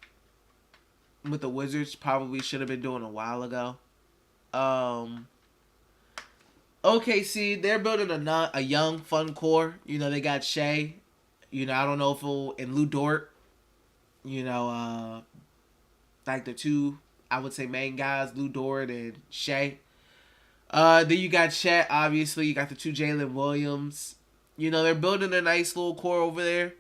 what the Wizards probably should have been doing a while ago. OKC, they're building a young, fun core. They got Shea. I don't know if and Lou Dort. Like the two, I would say, main guys, Lou Dort and Shea. Then you got Chet, obviously. You got the two Jalen Williams. They're building a nice little core over there.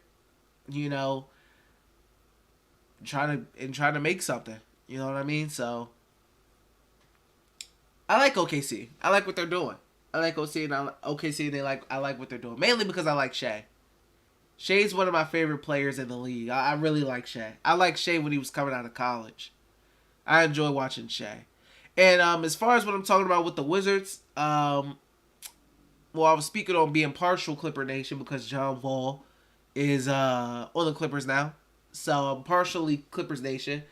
Trying to make something. You know what I mean? So I like OKC. I like what they're doing. I like OKC and I like what they're doing. Mainly because I like Shea. Shea's one of my favorite players in the league. I really like Shea. I like Shea when he was coming out of college. I enjoy watching Shea. And as far as what I'm talking about with the Wizards, I was speaking on being partial Clipper Nation because John Wall is on the Clippers now. So I'm partially Clippers Nation.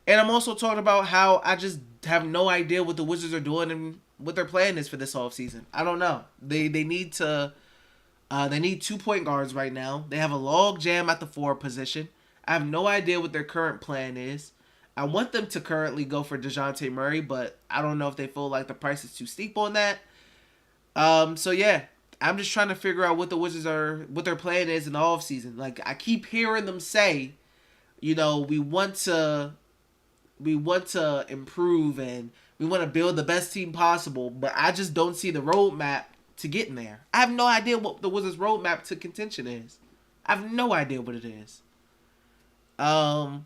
And I'm also talking about how I just have no idea what the Wizards are doing and what their plan is for this offseason. I don't know. They need 2 point guards right now. They have a log jam at the 4 position. I have no idea what their current plan is. I want them to currently go for Dejounte Murray, but I don't know if they feel like the price is too steep on that. So yeah, I'm just trying to figure out what the Wizards what their plan is in the offseason. Like, I keep hearing them say, we want to improve and we want to build the best team possible, but I just don't see the roadmap to getting there. I have no idea what the Wizards' roadmap to contention is. I have no idea what it is. Liam,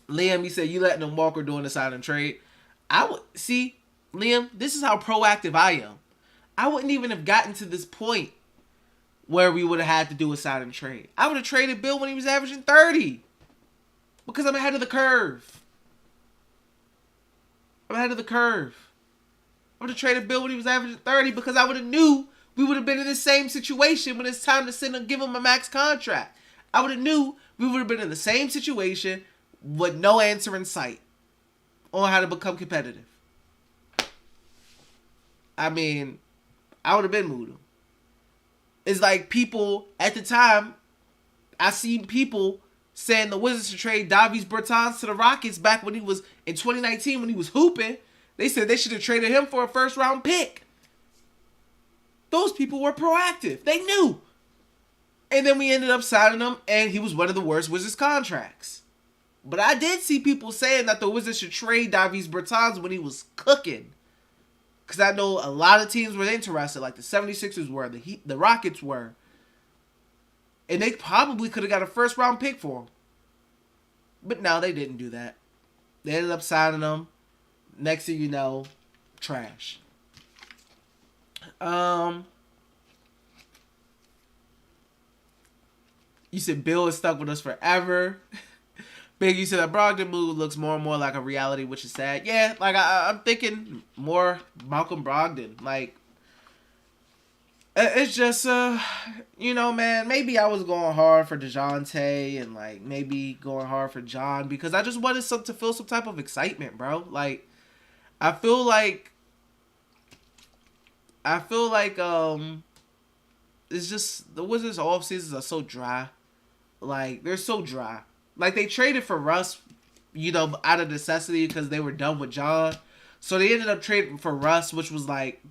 you said you letting them walk or doing the sign and trade. I would see, Liam, this is how proactive I am. I wouldn't even have gotten to this point where we would have had to do a sign and trade. I would have traded Bill when he was averaging 30. Because I'm ahead of the curve. I would have traded Bill when he was averaging 30 because I would have knew we would have been in the same situation when it's time to send and give him a max contract. I would have knew we would have been in the same situation with no answer in sight on how to become competitive. I mean, I would have been moved him. It's like people at the time, I seen people saying the Wizards should trade Davis Bertans to the Rockets back when he was in 2019 when he was hooping. They said they should have traded him for a first round pick. Those people were proactive. They knew. And then we ended up signing him, and he was one of the worst Wizards contracts. But I did see people saying that the Wizards should trade Davis Bertans when he was cooking. Because I know a lot of teams were interested, like the 76ers were, the Rockets were. And they probably could have got a first round pick for him. But no, they didn't do that. They ended up signing him. Next thing you know, trash. You said Bill is stuck with us forever. Big, you said that Brogdon move looks more and more like a reality, which is sad. Yeah, like I'm thinking more Malcolm Brogdon. Like, it's just, you know, man, maybe I was going hard for Dejounte and, like, maybe going hard for John because I just wanted to feel some type of excitement, bro. Like, I feel like, it's just, the Wizards off seasons are so dry. Like, they're so dry. Like, they traded for Russ, you know, out of necessity because they were done with John. So they ended up trading for Russ, which was, like,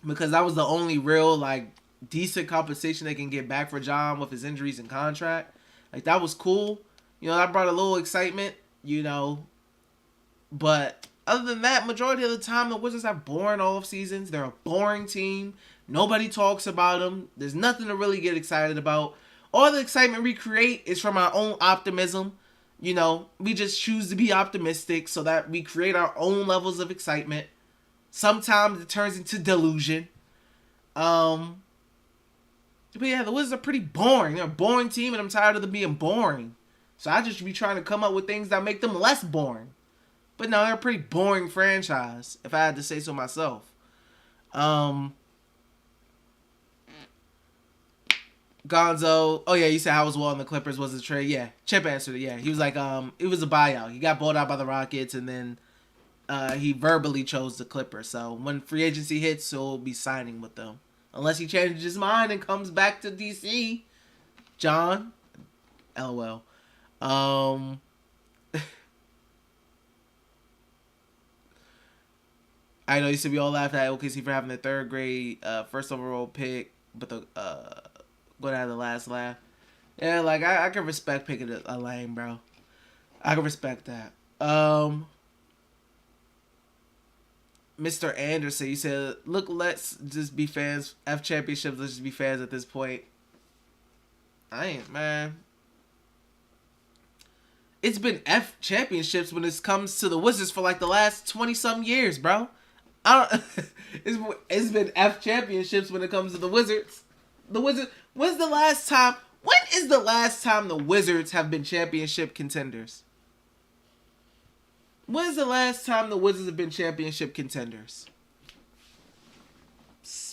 because that was the only real, like, decent compensation they can get back for John with his injuries and contract. Like, that was cool. You know, that brought a little excitement, you know. But other than that, majority of the time, the Wizards have boring off seasons. They're a boring team. Nobody talks about them. There's nothing to really get excited about. All the excitement we create is from our own optimism. You know, we just choose to be optimistic so that we create our own levels of excitement. Sometimes it turns into delusion. But yeah, the Wizards are pretty boring. They're a boring team, and I'm tired of them being boring. So I just be trying to come up with things that make them less boring. But no, they're a pretty boring franchise, if I had to say so myself. Gonzo. Oh yeah, you said how was Wall and the Clippers was a trade. Yeah, Chip answered it. Yeah, he was like, it was a buyout. He got bought out by the Rockets, and then he verbally chose the Clippers. So when free agency hits, he'll be signing with them, unless he changes his mind and comes back to DC. John, LOL. I know you said we all laughed at OKC for having the third grade first overall pick, but the going to have the last laugh. Yeah, like I can respect picking a lane, bro. I can respect that. Mr. Anderson, you said, look, let's just be fans. F championships, let's just be fans at this point. I ain't, man. It's been F championships when it comes to the Wizards for like the last 20-something years, bro. It's been F championships when it comes to the Wizards. The Wizards. When is the last time the Wizards have been championship contenders? When is the last time the Wizards have been championship contenders?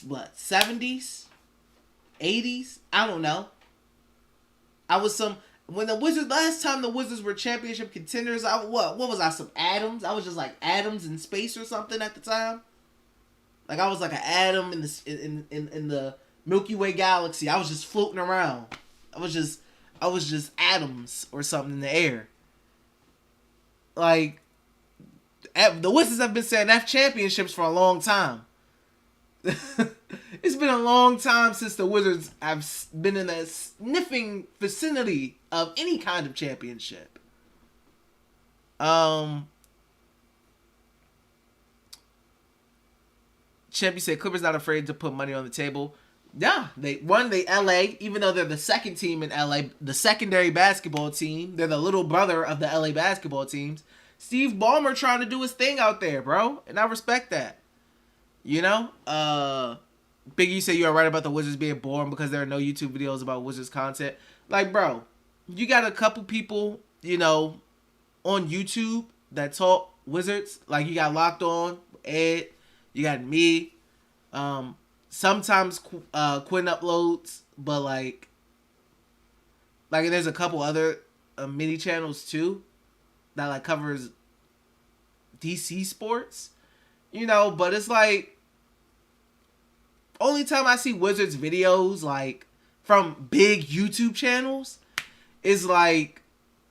What, 70s? 80s? I don't know. When the Wizards, last time the Wizards were championship contenders, what was I, some atoms? I was just like atoms in space or something at the time. Like I was like an atom in the Milky Way galaxy. I was just floating around. I was just atoms or something in the air. Like, the Wizards have been saying F championships for a long time. It's been a long time since the Wizards have been in a sniffing vicinity of any kind of championship. Champ, you said Clippers not afraid to put money on the table. Yeah, they LA, even though they're the second team in LA, the secondary basketball team. They're the little brother of the LA basketball teams. Steve Ballmer trying to do his thing out there, bro. And I respect that. You know? Biggie, you say you're right about the Wizards being boring because there are no YouTube videos about Wizards content. Like, bro, you got a couple people, you know, on YouTube that talk Wizards. Like, you got Locked On, Ed, you got me. Sometimes Quinn uploads, but like there's a couple other mini channels too that like covers DC sports. You know, but it's like, only time I see Wizards videos, like, from big YouTube channels is, like,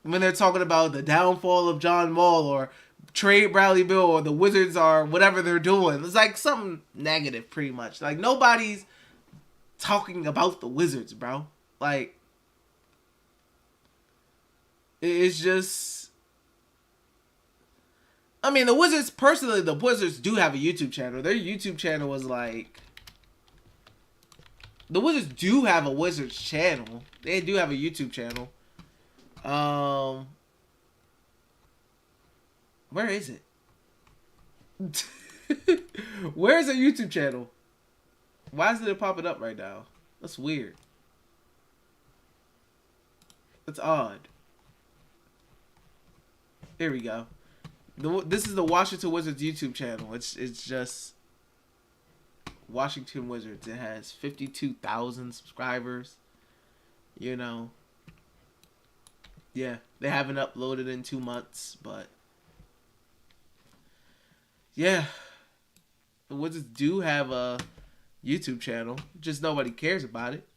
when they're talking about the downfall of John Wall or trade Bradley Beal or the Wizards are whatever they're doing. It's like something negative, pretty much. Like, nobody's talking about the Wizards, bro. Like, it's just... I mean, the Wizards, personally, the Wizards do have a YouTube channel. Their YouTube channel was like... The Wizards do have a Wizards channel. They do have a YouTube channel. Where is it? Where is their YouTube channel? Why isn't it popping up right now? That's weird. That's odd. Here we go. This is the Washington Wizards YouTube channel. It's just Washington Wizards. It has 52,000 subscribers. You know. Yeah, they haven't uploaded in 2 months, but yeah, the Wizards do have a YouTube channel. Just nobody cares about it.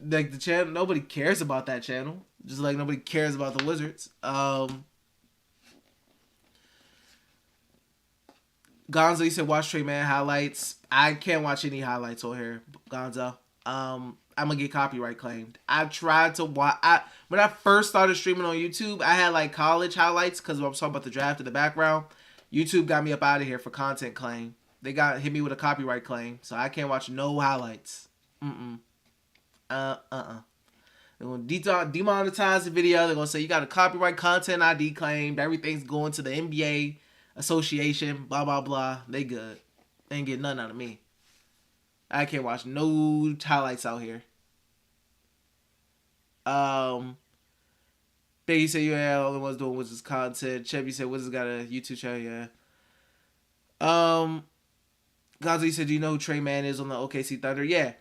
Like, the channel, nobody cares about that channel. Just like nobody cares about the Wizards. Gonzo, you said watch Trey Man highlights. I can't watch any highlights on here, Gonzo. I'm gonna get copyright claimed. I tried to watch. When I first started streaming on YouTube, I had like college highlights because I was talking about the draft in the background. YouTube got me up out of here for content claim. They hit me with a copyright claim, so I can't watch no highlights. They're gonna demonetize the video. They're gonna say you got a copyright content ID claimed. Everything's going to the NBA association. Blah blah blah. They good. They ain't getting nothing out of me. I can't watch no highlights out here. Biggie said, yeah, all the ones doing Wizards content. Chevy said, Wizards got a YouTube channel, yeah. Gonzo said, do you know who Trey Man is on the OKC Thunder? Yeah.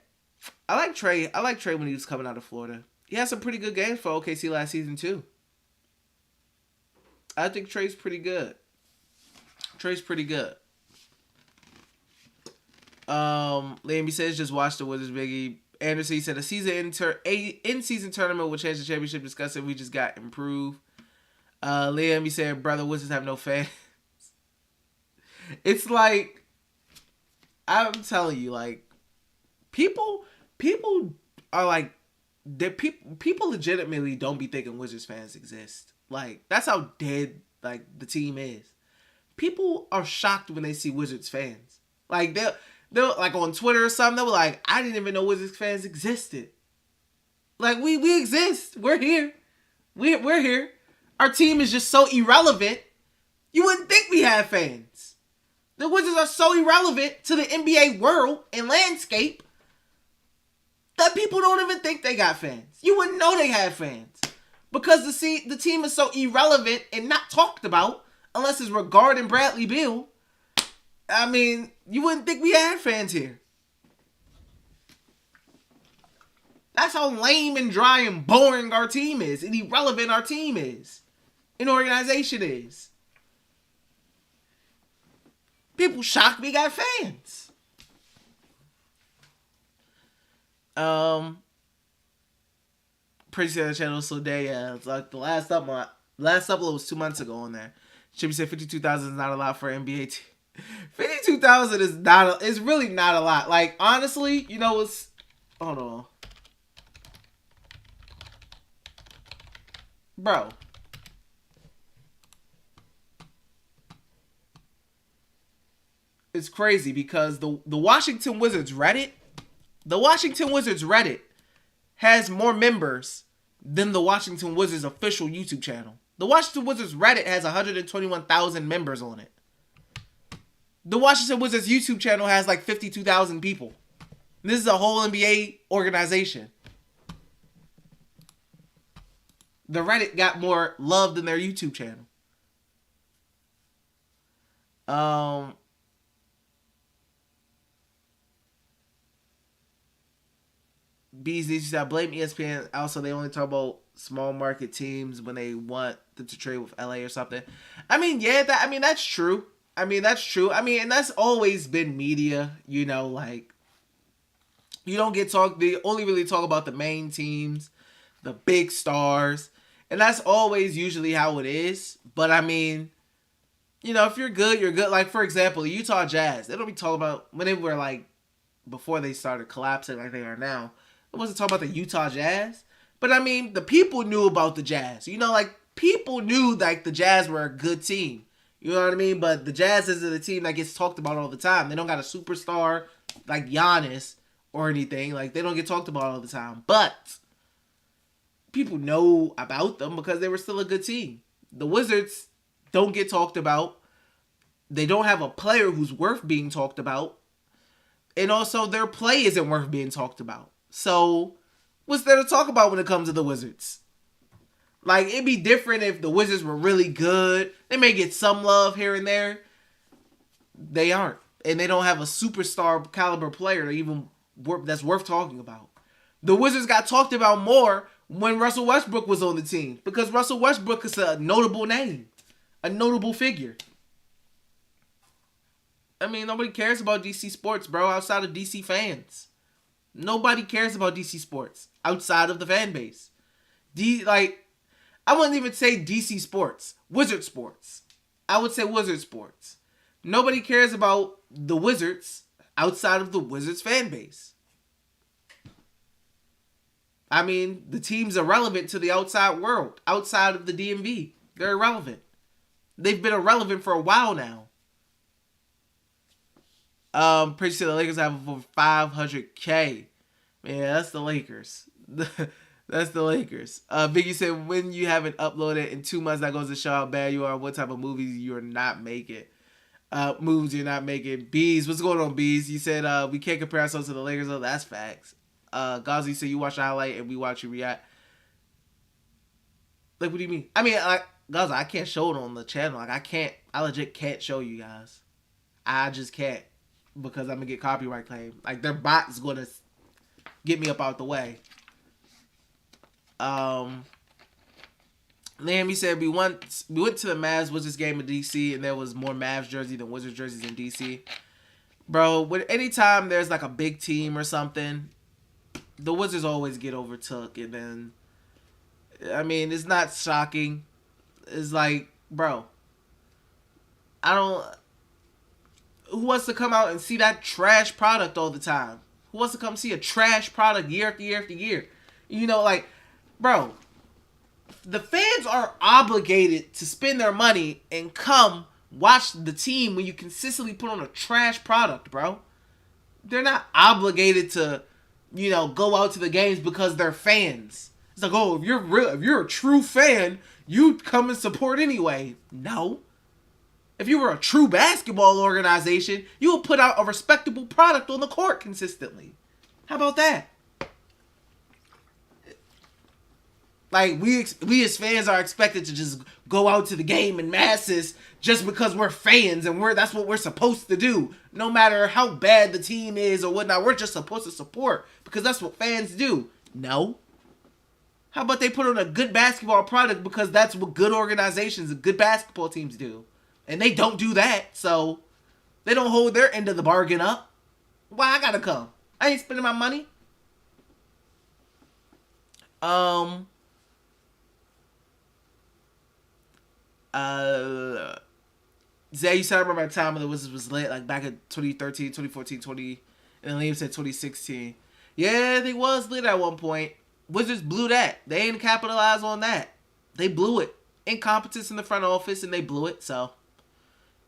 I like Trey when he was coming out of Florida. He had some pretty good games for OKC last season, too. I think Trey's pretty good. Lamby says, just watch the Wizards, Biggie. Anderson said, a in-season tournament will change the championship discussion. We just got improved. Lamby said, brother, Wizards have no fans. It's like, I'm telling you, like, people are like, people legitimately don't be thinking Wizards fans exist. Like, that's how dead, like, the team is. People are shocked when they see Wizards fans. Like, they'll like on Twitter or something, they were like, I didn't even know Wizards fans existed. Like, we exist. We're here. We're here. Our team is just so irrelevant. You wouldn't think we have fans. The Wizards are so irrelevant to the NBA world and landscape that people don't even think they got fans. You wouldn't know they have fans. Because the team is so irrelevant and not talked about unless it's regarding Bradley Beal. I mean, you wouldn't think we had fans here. That's how lame and dry and boring our team is and irrelevant our team is. An organization is. People shocked we got fans. Pretty sure the channel so day, yeah. It's like the last upload was 2 months ago on there. Chippy said 52,000 is not a lot for an NBA team. 52,000 is not. It's really not a lot. Like, honestly, you know what's? Hold on, bro. It's crazy because the Washington Wizards Reddit, has more members than the Washington Wizards official YouTube channel. The Washington Wizards Reddit has 121,000 members on it. The Washington Wizards YouTube channel has like 52,000 people. This is a whole NBA organization. The Reddit got more love than their YouTube channel. Beasley said, I blame ESPN. Also, they only talk about small market teams when they want them to trade with LA or something. I mean, yeah, that's true. I mean, that's true. I mean, and that's always been media, like you don't get talk. They only really talk about the main teams, the big stars, and that's always usually how it is. But I mean, if you're good, you're good. Like for example, the Utah Jazz. They don't be talking about when they were like before they started collapsing like they are now. It wasn't talking about the Utah Jazz, but I mean, the people knew about the Jazz. Like people knew like the Jazz were a good team. You know what I mean? But the Jazz isn't a team that gets talked about all the time. They don't got a superstar like Giannis or anything. Like they don't get talked about all the time. But people know about them because they were still a good team. The Wizards don't get talked about. They don't have a player who's worth being talked about. And also their play isn't worth being talked about. So what's there to talk about when it comes to the Wizards? Like, it'd be different if the Wizards were really good. They may get some love here and there. They aren't. And they don't have a superstar caliber player that's worth talking about. The Wizards got talked about more when Russell Westbrook was on the team. Because Russell Westbrook is a notable name. A notable figure. I mean, nobody cares about DC sports, bro, outside of DC fans. Nobody cares about DC sports outside of the fan base. I wouldn't even say DC sports. Wizard sports. I would say Wizard sports. Nobody cares about the Wizards outside of the Wizards fan base. I mean, the team's irrelevant to the outside world. Outside of the DMV. They're irrelevant. They've been irrelevant for a while now. Pretty sure the Lakers have over 500K. Man, that's the Lakers. That's the Lakers. Biggie said, when you haven't uploaded in 2 months, that goes to show how bad you are. What type of movies you're not making. Moves you're not making. Bees, what's going on, Bees? You said we can't compare ourselves to the Lakers. Oh, that's facts. Ghazi said you watch the highlight and we watch you react. Like, what do you mean? I mean, Ghazi, I can't show it on the channel. Like, I legit can't show you guys. I just can't. Because I'm going to get copyright claim. Like, their bot's going to get me up out the way. Liam, he said we went to the Mavs Wizards game in DC and there was more Mavs jersey than Wizards jerseys in DC. Bro, anytime there's like a big team or something, the Wizards always get overtook, and then I mean, it's not shocking. It's like, bro, who wants to come out and see that trash product all the time? Who wants to come see a trash product year after year after year? Bro, the fans are obligated to spend their money and come watch the team when you consistently put on a trash product, bro. They're not obligated to, go out to the games because they're fans. It's like, oh, if you're a true fan, you'd come and support anyway. No. If you were a true basketball organization, you would put out a respectable product on the court consistently. How about that? Like, we as fans are expected to just go out to the game in masses just because we're fans and that's what we're supposed to do. No matter how bad the team is or whatnot, we're just supposed to support because that's what fans do. No. How about they put on a good basketball product because that's what good organizations and good basketball teams do. And they don't do that, so they don't hold their end of the bargain up. Why I gotta come? I ain't spending my money. Zay, you said I remember my time when the Wizards was lit, like back in 2013, 2014, and then Liam said 2016. Yeah, they was lit at one point. Wizards blew that. They ain't capitalized on that. They blew it. Incompetence in the front office, and they blew it, so.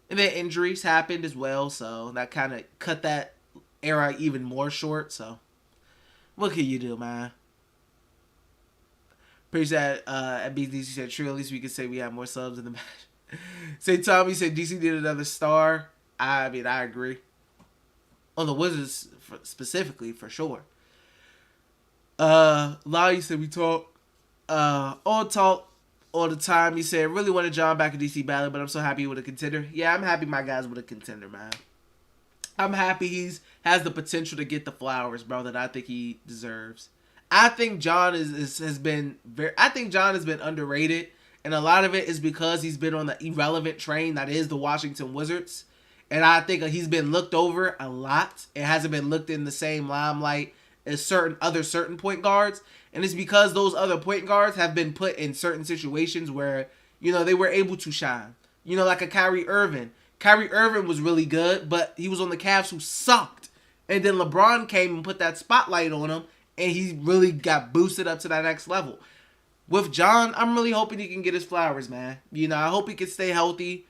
And then injuries happened as well, so that kind of cut that era even more short, so. What can you do, man? Pretty sad at BDC said true. At least we could say we have more subs in the match. Say Tommy said DC did another star. I mean, I agree. On the Wizards specifically, for sure. Lyle said we talk all the time. He said really wanted John back in DC badly, but I'm so happy with a contender. Yeah, I'm happy my guy's with a contender, man. I'm happy has the potential to get the flowers, bro, that I think he deserves. I think John has been underrated, And a lot of it is because he's been on the irrelevant train that is the Washington Wizards. And I think he's been looked over a lot. It hasn't been looked in the same limelight as certain point guards. And it's because those other point guards have been put in certain situations where, they were able to shine. Like a Kyrie Irving. Kyrie Irving was really good, but he was on the Cavs who sucked. And then LeBron came and put that spotlight on him, and he really got boosted up to that next level. With John, I'm really hoping he can get his flowers, man. I hope he can stay healthy,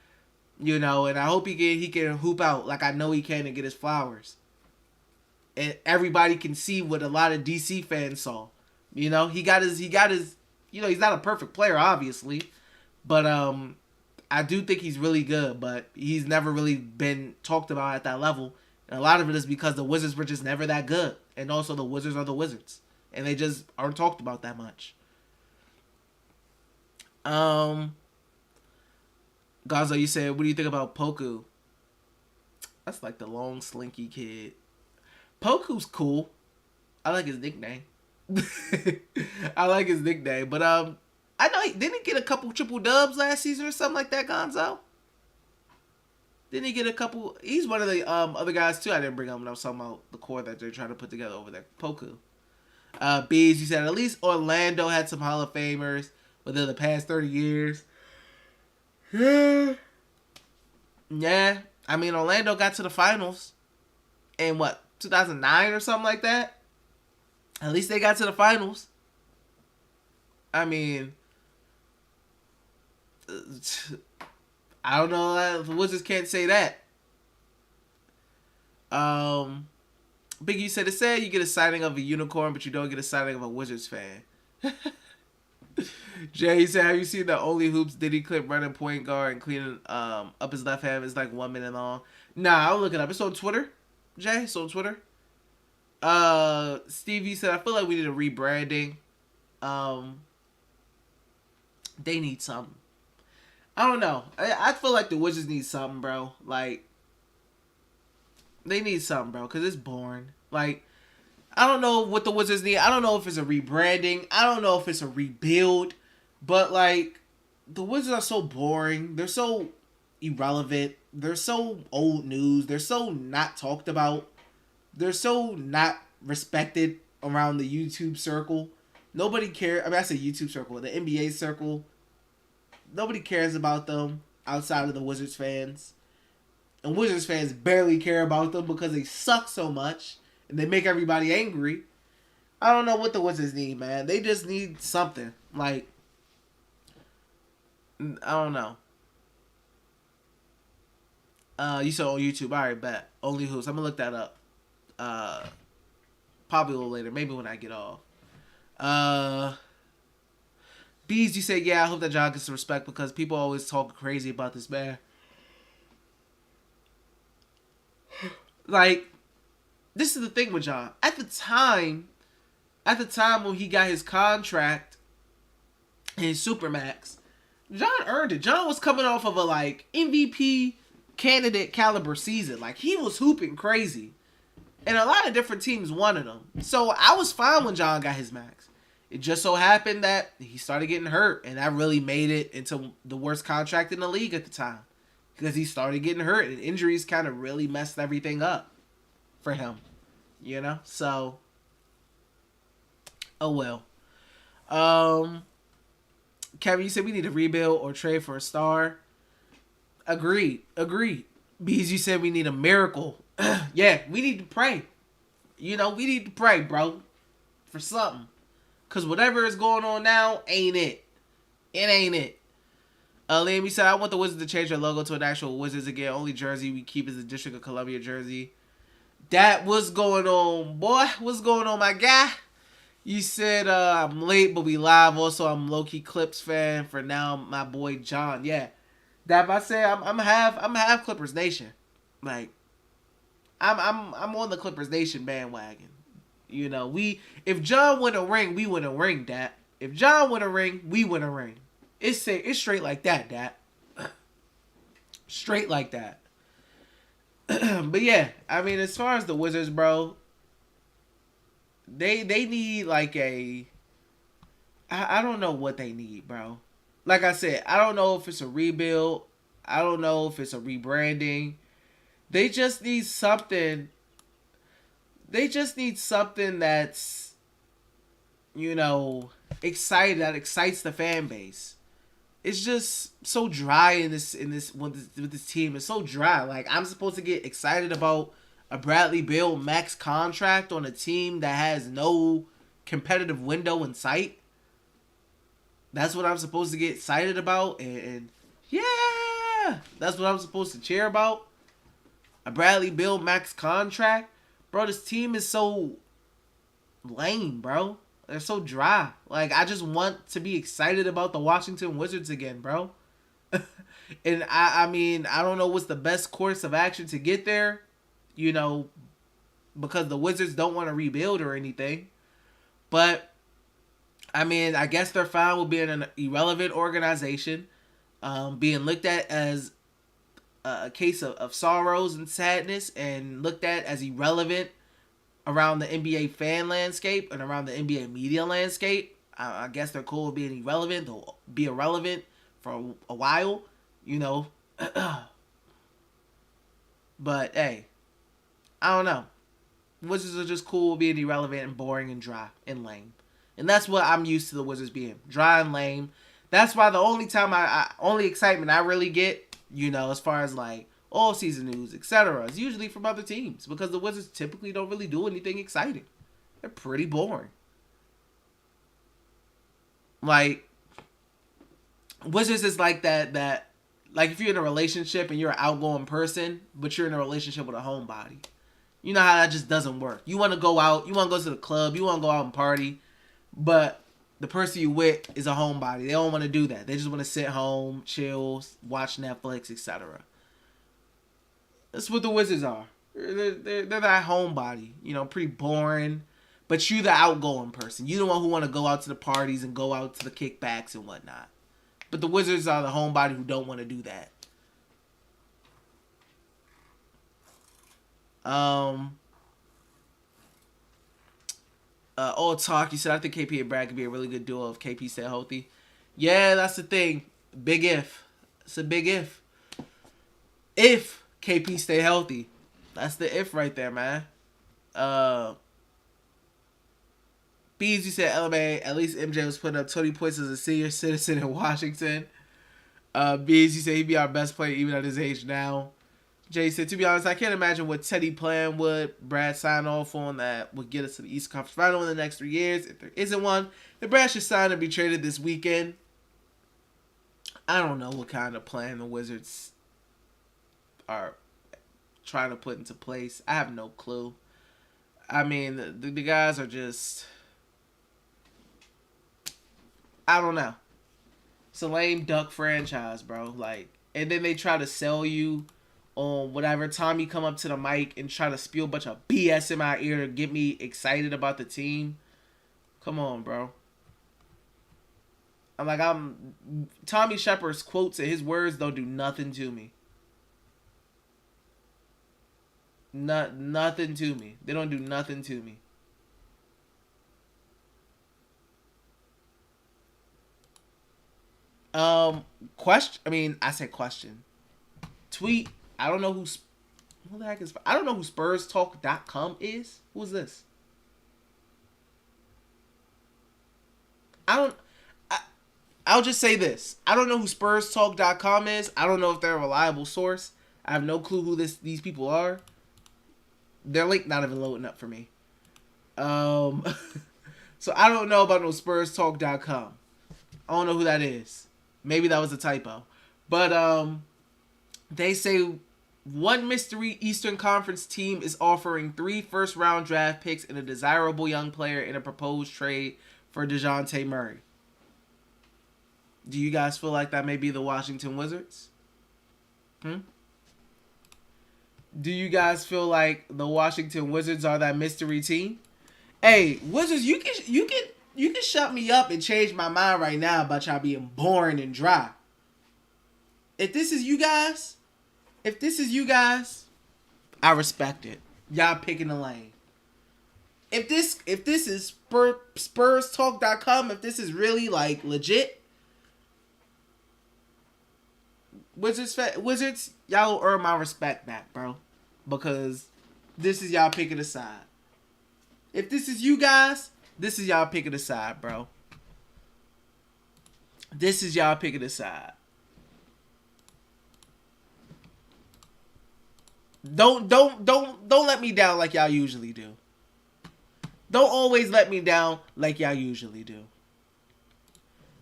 and I hope he can hoop out like I know he can and get his flowers. And everybody can see what a lot of DC fans saw. He got his he's not a perfect player, obviously, but I do think he's really good, but he's never really been talked about at that level. And a lot of it is because the Wizards were just never that good. And also the Wizards are the Wizards. And they just aren't talked about that much. Gonzo, you said, what do you think about Poku? That's like the long, slinky kid. Poku's cool. I like his nickname. I like his nickname. But I know didn't he get a couple triple dubs last season or something like that, Gonzo? Didn't he get a couple? He's one of the other guys too. I didn't bring up when I was talking about the core that they're trying to put together over there. Poku. Bees, you said at least Orlando had some Hall of Famers within the past 30 years. Yeah. I mean, Orlando got to the finals in 2009 or something like that? At least they got to the finals. I mean, I don't know. The Wizards can't say that. Biggie said, you get a signing of a unicorn, but you don't get a signing of a Wizards fan. Jay said, have you seen the Only Hoops Diddy clip running point guard and cleaning up his left hand? It's like 1 minute long. Nah, I'll look it up. It's on Twitter. Jay, it's on Twitter. Stevie said, I feel like we need a rebranding. They need something. I don't know. I feel like the Wizards need something, bro. Like, they need something, bro, because it's boring. Like, I don't know what the Wizards need. I don't know if it's a rebranding. I don't know if it's a rebuild. But, like, the Wizards are so boring. They're so irrelevant. They're so old news. They're so not talked about. They're so not respected around the YouTube circle. Nobody cares. I mean, I say YouTube circle. The NBA circle. Nobody cares about them outside of the Wizards fans. And Wizards fans barely care about them because they suck so much. And they make everybody angry. I don't know what the Wizards need, man. They just need something. Like, I don't know. You saw on YouTube. All right, bet. Only Hoops. I'm going to look that up. Probably a little later. Maybe when I get off. Bees, you say, yeah, I hope that John gets some respect because people always talk crazy about this man. Like, this is the thing with John. At the time when he got his contract and his Supermax, John earned it. John was coming off of a, like, MVP candidate caliber season. Like, he was hooping crazy. And a lot of different teams wanted him. So, I was fine when John got his max. It just so happened that he started getting hurt. And that really made it into the worst contract in the league at the time. Because he started getting hurt. And injuries kind of really messed everything up for him. You know? So, oh well. Kevin, you said we need to rebuild or trade for a star. Agreed. Bees, you said we need a miracle. Yeah, we need to pray. We need to pray, bro. For something. Because whatever is going on now ain't it. It ain't it. Liam, you said, I want the Wizards to change their logo to an actual Wizards again. Only jersey we keep is the District of Columbia jersey. That what's going on, boy? What's going on, my guy? You said I'm late, but we live. Also, I'm low-key Clips fan. For now, my boy John. Yeah, that I say I'm half Clippers Nation. Like, I'm on the Clippers Nation bandwagon. If John win a ring, we win a ring, Dad. If John win a ring, we win a ring. It's straight like that, Dad. Straight like that. But yeah, I mean, as far as the Wizards, bro, they need like I don't know what they need, bro. like I said, I don't know if it's a rebuild. I don't know if it's a rebranding. They just need something. They just need something that's, you know, excited, that excites the fan base. It's just so dry in this with this team. It's so dry. Like, I'm supposed to get excited about a Bradley Beal max contract on a team that has no competitive window in sight. That's what I'm supposed to get excited about, and yeah, that's what I'm supposed to cheer about. A Bradley Beal max contract, bro. This team is so lame, bro. They're so dry. Like, I just want to be excited about the Washington Wizards again, bro. And I mean, I don't know what's the best course of action to get there, you know, because the Wizards don't want to rebuild or anything. But I mean, I guess they're fine with being an irrelevant organization, being looked at as a case of sorrows and sadness, and looked at as irrelevant around the NBA fan landscape and around the NBA media landscape. I guess they're cool with being irrelevant. They'll be irrelevant for a while, you know. But hey, I don't know. Wizards are just cool with being irrelevant and boring and dry and lame. And that's what I'm used to the Wizards being. Dry and lame. That's why the only time only excitement I really get, you know, as far as like all season news, etc., is usually from other teams. Because the Wizards typically don't really do anything exciting. They're pretty boring. Like, Wizards is like that like, if you're in a relationship and you're an outgoing person, but you're in a relationship with a homebody. You know how that just doesn't work. You want to go out, you want to go to the club, you want to go out and party, but the person you with is a homebody. They don't want to do that. They just want to sit home, chill, watch Netflix, etc. That's what the Wizards are. They're that homebody. You know, pretty boring. But you the outgoing person. You the one who want to go out to the parties and go out to the kickbacks and whatnot. But the Wizards are the homebody who don't want to do that. Old Talk, you said, I think KP and Brad could be a really good duo if KP stay healthy. Yeah, that's the thing. Big if. It's a big if. If KP stay healthy. That's the if right there, man. Bees, you said LMA, at least MJ was putting up 20 points as a senior citizen in Washington. Bees, you said he'd be our best player even at his age now. Jay said, to be honest, I can't imagine what Teddy plan would Brad sign off on that would get us to the East Conference Final in the next 3 years. If there isn't one, then Brad should sign and be traded this weekend. I don't know what kind of plan the Wizards are trying to put into place. I have no clue. I mean, the guys are just... I don't know. It's a lame duck franchise, bro. Like, and then they try to sell you on whatever time you come up to the mic and try to spew a bunch of BS in my ear to get me excited about the team. Come on, bro. Tommy Shepard's quotes and his words don't do nothing to me. Nothing to me. They don't do nothing to me. I said question. Tweet. I don't know who the heck is. I don't know who SpursTalk.com is. Who's this? I'll just say this. I don't know who SpursTalk.com is. I don't know if they're a reliable source. I have no clue who these people are. Their link not even loading up for me. So I don't know about no SpursTalk.com. I don't know who that is. Maybe that was a typo. But they say one mystery Eastern Conference team is offering 3 first-round draft picks and a desirable young player in a proposed trade for Dejounte Murray. Do you guys feel like that may be the Washington Wizards? Do you guys feel like the Washington Wizards are that mystery team? Hey, Wizards, you can shut me up and change my mind right now about y'all being boring and dry. If this is you guys, I respect it. Y'all picking the lane. If this is SpursTalk.com, if this is really like legit, Wizards, y'all will earn my respect back, bro. Because this is y'all picking a side. If this is you guys, this is y'all picking a side, bro. This is y'all picking a side. Don't let me down like y'all usually do. Don't always let me down like y'all usually do.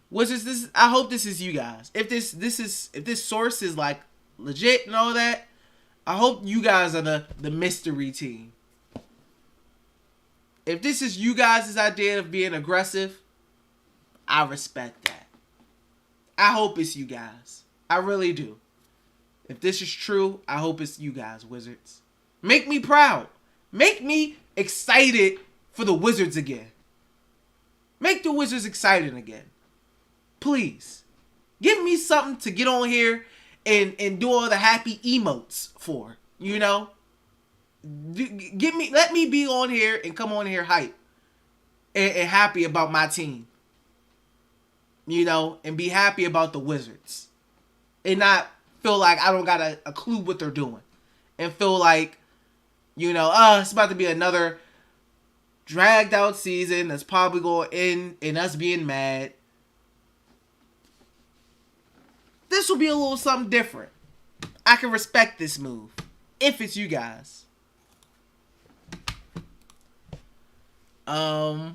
Wizards, I hope this is you guys. If this source is like legit and all that, I hope you guys are the mystery team. If this is you guys' idea of being aggressive, I respect that. I hope it's you guys. I really do. If this is true, I hope it's you guys, Wizards. Make me proud. Make me excited for the Wizards again. Make the Wizards excited again. Please. Give me something to get on here and do all the happy emotes for. You know? Let me be on here and come on here hype. And happy about my team. You know? And be happy about the Wizards. And not feel like I don't got a clue what they're doing. And feel like, you know, it's about to be another dragged out season that's probably going to end in us being mad. This will be a little something different. I can respect this move. If it's you guys. BZ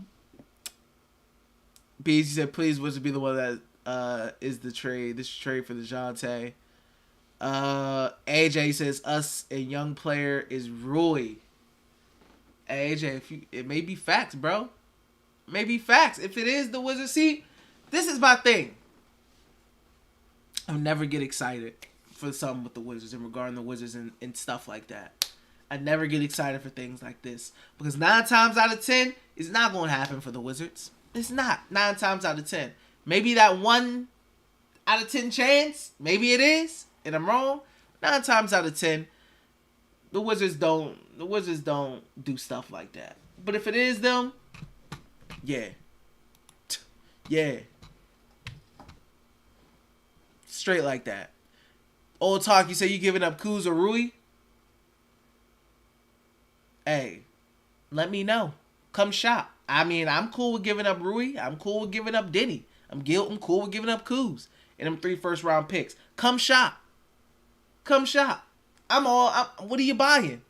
said, please, Wizards be the one that is the trade. This trade for Dejounte. AJ says us and young player is Rui. AJ, it may be facts, bro. Maybe facts. If it is the Wizards, see, this is my thing. I'll never get excited for something with the Wizards and regarding the Wizards and stuff like that. I never get excited for things like this because 9 times out of 10, it's not going to happen for the Wizards. It's not 9 times out of 10. Maybe that 1 out of 10 chance, maybe it is. And I'm wrong. 9 times out of 10, the Wizards don't do stuff like that. But if it is them, yeah. Yeah. Straight like that. Old talk, you say you giving up Kuz or Rui? Hey, let me know. Come shop. I mean, I'm cool with giving up Rui. I'm cool with giving up Denny. I'm cool with giving up Kuz. And them 3 first-round picks. Come shop. Come shop. What are you buying?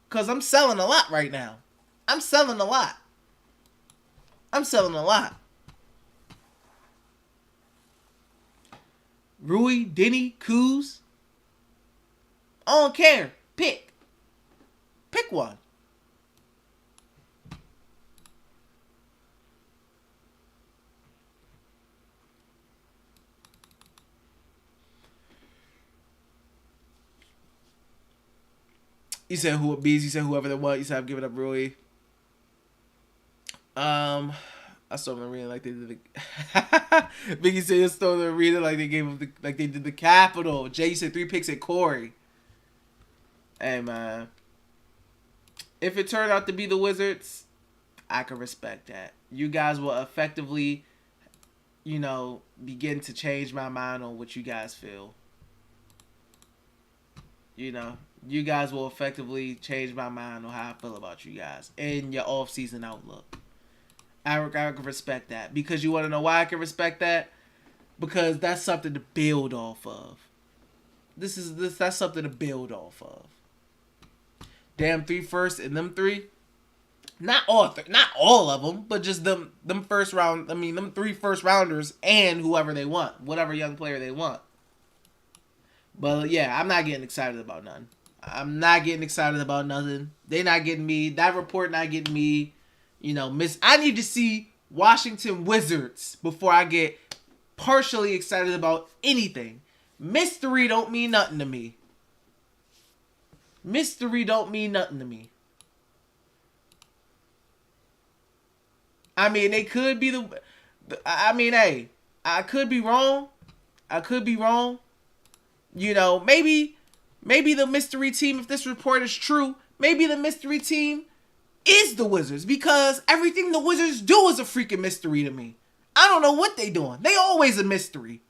Because I'm selling a lot right now. I'm selling a lot. Rui, Denny, Kuz. I don't care. Pick one. He said he said whoever they want. He said I'm giving up Rui. I saw them reading like they did the Biggie said he stole the arena like they gave him like they did the Capitol. Jay said 3 picks at Corey. Hey man. If it turned out to be the Wizards, I can respect that. You guys will effectively, you know, begin to change my mind on what you guys feel. You know, you guys will effectively change my mind on how I feel about you guys and your off-season outlook. I can respect that. Because you want to know why I can respect that? Because that's something to build off of. That's something to build off of. Damn 3 firsts and them 3. Not all of them, but just them first round. I mean, them 3 first rounders and whoever they want, whatever young player they want. But yeah, I'm not getting excited about nothing. I'm not getting excited about nothing. They not getting me. That report not getting me. You know, I need to see Washington Wizards before I get partially excited about anything. Mystery don't mean nothing to me. Mystery don't mean nothing to me. I mean, they could be I mean, hey, I could be wrong. You know, maybe the mystery team, if this report is true, maybe the mystery team is the Wizards because everything the Wizards do is a freaking mystery to me. I don't know what they doing. They always a mystery.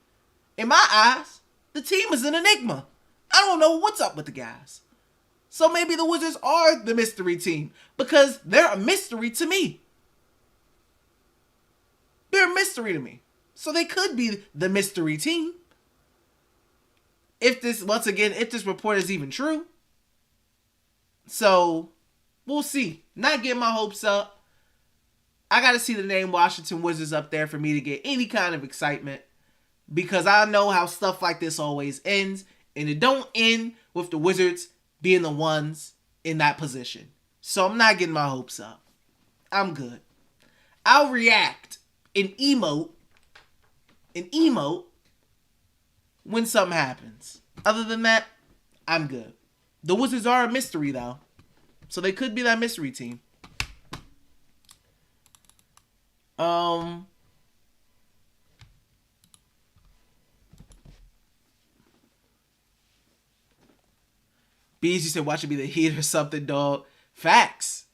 In my eyes, the team is an enigma. I don't know what's up with the guys. So maybe the Wizards are the mystery team because they're a mystery to me. They're a mystery to me. So they could be the mystery team. If this report is even true. So, we'll see. Not getting my hopes up. I got to see the name Washington Wizards up there for me to get any kind of excitement. Because I know how stuff like this always ends. And it don't end with the Wizards being the ones in that position. So I'm not getting my hopes up. I'm good. I'll react and emote when something happens. Other than that, I'm good. The Wizards are a mystery, though. So they could be that mystery team. Bees, you said, watch it be the Heat or something, dog. Facts.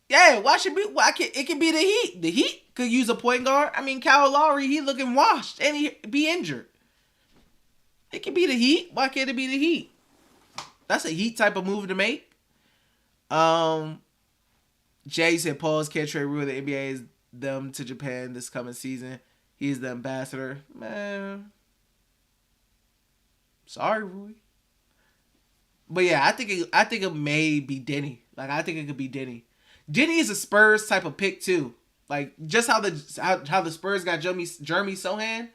Yeah, watch it be. It could be the Heat. The Heat could use a point guard. I mean, Kyle Lowry, he looking washed and he be injured. It could be the Heat. Why can't it be the Heat? That's a Heat type of move to make. Jay said, pause, can't trade Rui. The NBA is them to Japan this coming season. He's the ambassador. Man. Sorry, Rui. But yeah, I think it may be Denny. Like, I think it could be Denny. Denny is a Spurs type of pick too. Like, just how the Spurs got Jeremy Sohan,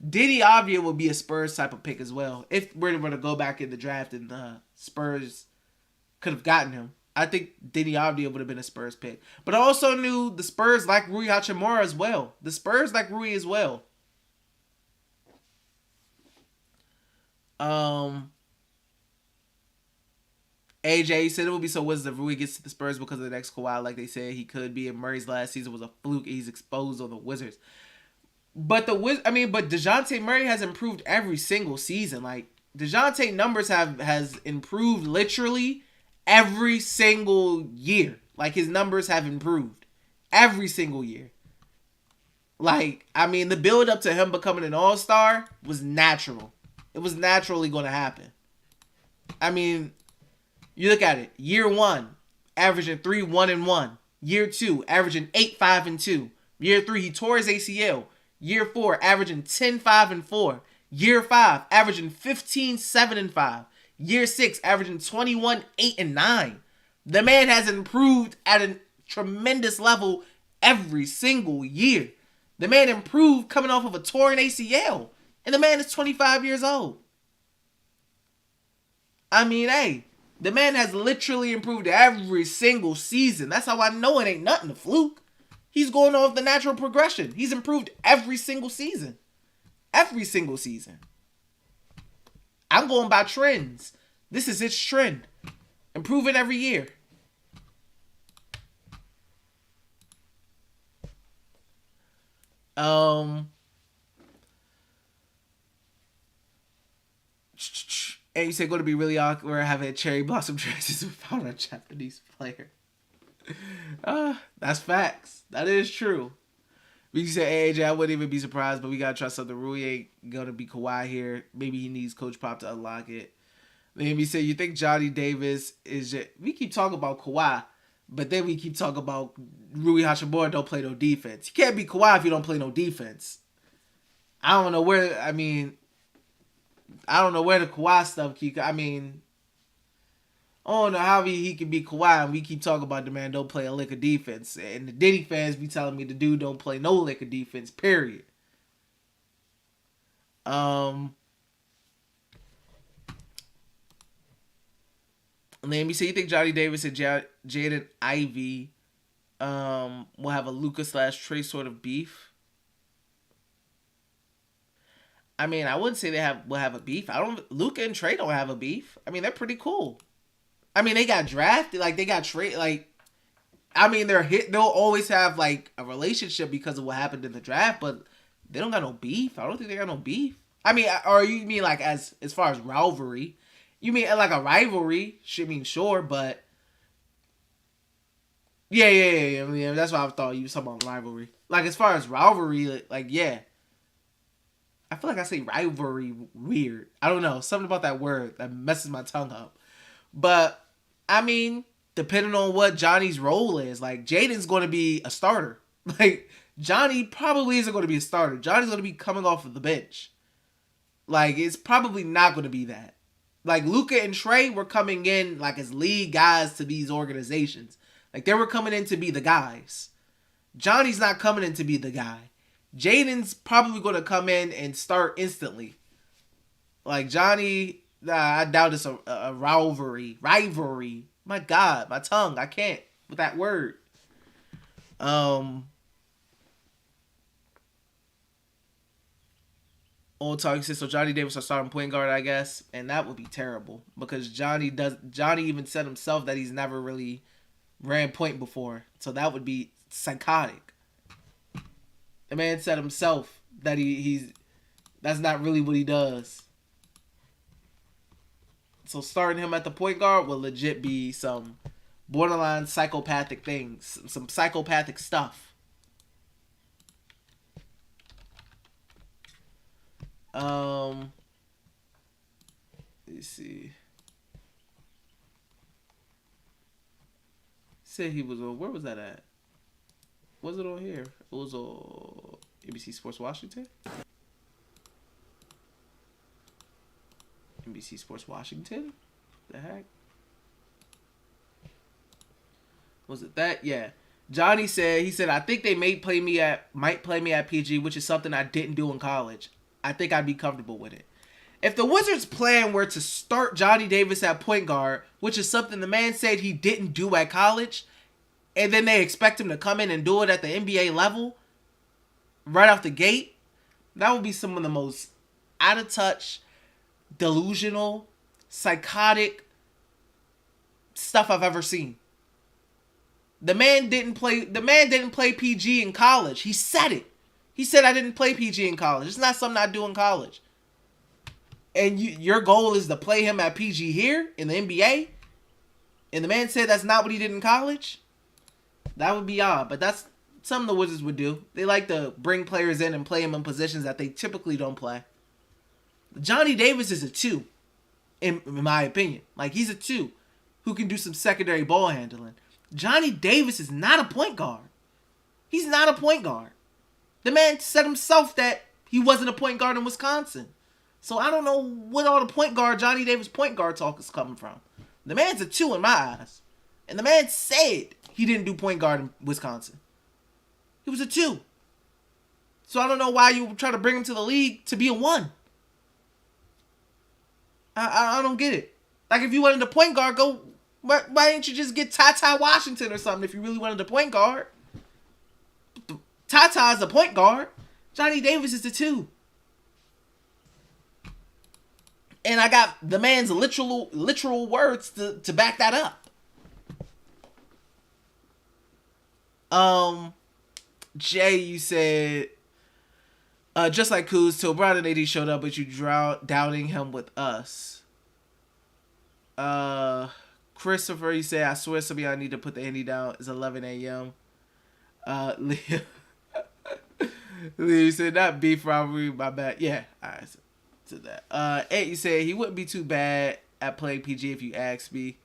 Denny Avdia would be a Spurs type of pick as well. If we're going to go back in the draft and the Spurs could have gotten him. I think Denny Avdia would have been a Spurs pick. But I also knew the Spurs like Rui Hachimura as well. The Spurs like Rui as well. AJ said it would be so Wizards if Rui gets to the Spurs because of the next Kawhi, like they said he could be. And Murray's last season was a fluke. He's exposed on the Wizards. But Dejounte Murray has improved every single season. Like, Dejounte numbers has improved literally every single year. Like, his numbers have improved every single year. Like, I mean, the build up to him becoming an all-star was natural. It was naturally going to happen. I mean, you look at it. Year 1, averaging 3-1-1. Year 2, averaging 8-5-2. Year 3, he tore his ACL. Year 4, averaging 10-5-4. Year 5, averaging 15-7-5. Year 6, averaging 21-8-9. The man has improved at a tremendous level every single year. The man improved coming off of a torn ACL. And the man is 25 years old. I mean, hey, the man has literally improved every single season. That's how I know it ain't nothing a fluke. He's going off the natural progression. He's improved every single season. Every single season. I'm going by trends. This is its trend. Improving every year. And you said going to be really awkward having cherry blossom dresses without a Japanese player. That's facts. That is true. You said, AJ, I wouldn't even be surprised, but we got to trust something. Rui ain't going to be Kawhi here. Maybe he needs Coach Pop to unlock it. Then we say, you think Johnny Davis is just... We keep talking about Kawhi, but then we keep talking about Rui Hachimura don't play no defense. You can't be Kawhi if you don't play no defense. I don't know where the Kawhi stuff keep... I mean... I don't know how he can be Kawhi and we keep talking about the man don't play a lick of defense. And the Diddy fans be telling me the dude don't play no lick of defense, period. And let me see, you think Johnny Davis and Jaden Ivey will have a Luka/Trey sort of beef? I mean, I wouldn't say will have a beef. Luka and Trey don't have a beef. I mean, they're pretty cool. I mean, they got drafted, like they got traded, like I mean, they'll always have like a relationship because of what happened in the draft, but they don't got no beef. I don't think they got no beef. I mean, or you mean like as far as rivalry? You mean like a rivalry? Sure, but yeah. That's what I thought you was talking about rivalry. Like as far as rivalry, like yeah. I feel like I say rivalry weird. I don't know. Something about that word that messes my tongue up. But, I mean, depending on what Johnny's role is, like, Jaden's going to be a starter. Like, Johnny probably isn't going to be a starter. Johnny's going to be coming off of the bench. Like, it's probably not going to be that. Like, Luka and Trey were coming in, like, as lead guys to these organizations. Like, they were coming in to be the guys. Johnny's not coming in to be the guy. Jaden's probably going to come in and start instantly. Like, Johnny, I doubt it's a rivalry. Rivalry. My God, my tongue. I can't with that word. Old talk says so. Johnny Davis will start point guard, I guess, and that would be terrible because Johnny even said himself that he's never really ran point before, so that would be psychotic. The man said himself that he's that's not really what he does. So starting him at the point guard will legit be some borderline psychopathic things, some psychopathic stuff. Let's see. Said he was on. Where was that at? Was it on here? It was on NBC Sports Washington. NBC Sports Washington. The heck? Was it that? Yeah. Johnny said I think they might play me at PG, which is something I didn't do in college. I think I'd be comfortable with it. If the Wizards' plan were to start Johnny Davis at point guard, which is something the man said he didn't do at college, and then they expect him to come in and do it at the NBA level, right off the gate, that would be some of the most out of touch, delusional, psychotic stuff I've ever seen. The man didn't play PG in college. He said it. He said I didn't play PG in college. It's not something I do in college. And your goal is to play him at PG here in the NBA? And the man said that's not what he did in college? That would be odd, but that's something the Wizards would do. They like to bring players in and play them in positions that they typically don't play. Johnny Davis is a 2, in my opinion. Like, he's a 2 who can do some secondary ball handling. Johnny Davis is not a point guard. He's not a point guard. The man said himself that he wasn't a point guard in Wisconsin. So I don't know what all the Johnny Davis point guard talk is coming from. The man's a 2 in my eyes. And the man said he didn't do point guard in Wisconsin. He was a 2. So I don't know why you try to bring him to the league to be a 1. I don't get it. Like, if you wanted a point guard, why didn't you just get Ty Washington or something if you really wanted a point guard? Ty is a point guard. Johnny Davis is the 2. And I got the man's literal words to back that up. Jay, you said, just like Kuz, till Brown and AD showed up, but you doubting him with us. Christopher, you said, I swear somebody I need to put the Andy down. It's 11 a.m. Leo, you said, not beef rivalry, my bad. Yeah, alright. To that. Ed, you said he wouldn't be too bad at playing PG if you ask me,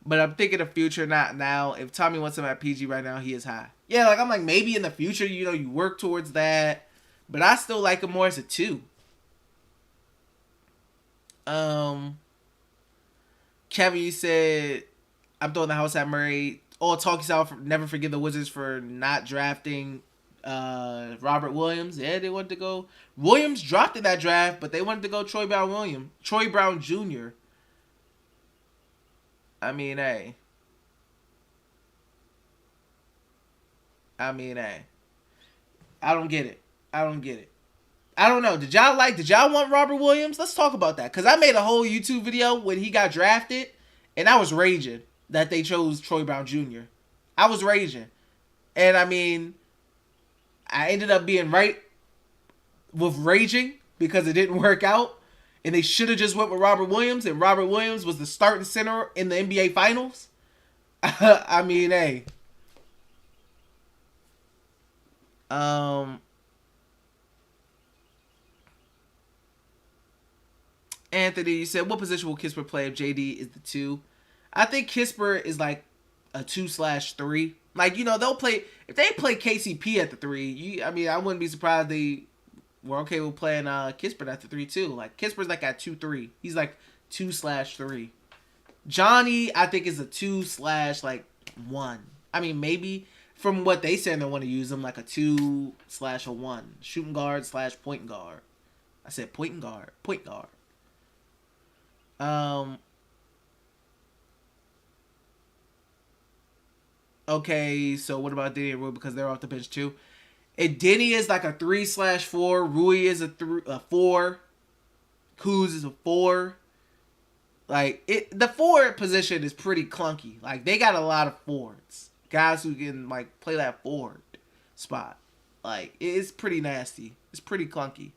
but I'm thinking of future, not now. If Tommy wants him at PG right now, he is high. Yeah, like, I'm like, maybe in the future, you work towards that, but I still like him more as a 2. Kevin, you said, I'm throwing the house at Murray. All talk yourself. Never forgive the Wizards for not drafting Robert Williams. Yeah, they wanted to go. Williams dropped in that draft, but they wanted to go Troy Brown Jr. I mean, hey. I don't get it. I don't know. Did y'all want Robert Williams? Let's talk about that. Because I made a whole YouTube video when he got drafted, and I was raging that they chose Troy Brown Jr. I was raging. And I mean, I ended up being right with raging because it didn't work out. And they should have just went with Robert Williams, and Robert Williams was the starting center in the NBA Finals. I mean, hey. Anthony, you said, what position will Kisper play if JD is the 2? I think Kisper is like a 2/3. Like, they'll play, if they play KCP at the 3, I wouldn't be surprised they were okay with playing Kisper at the 3 too. Like, Kisper's like at 2/3. He's like 2/3. Johnny, I think, is a 2/1. Maybe from what they say, they want to use him like a 2/1. Shooting guard/point guard. I said point guard. Point guard. Okay, so what about Denny and Rui, because they're off the bench too? And Denny is like a 3/4. Rui is a 4. Kuz is a 4. Like, the forward position is pretty clunky. Like, they got a lot of forwards. Guys who can, like, play that forward spot. Like, it's pretty nasty. It's pretty clunky.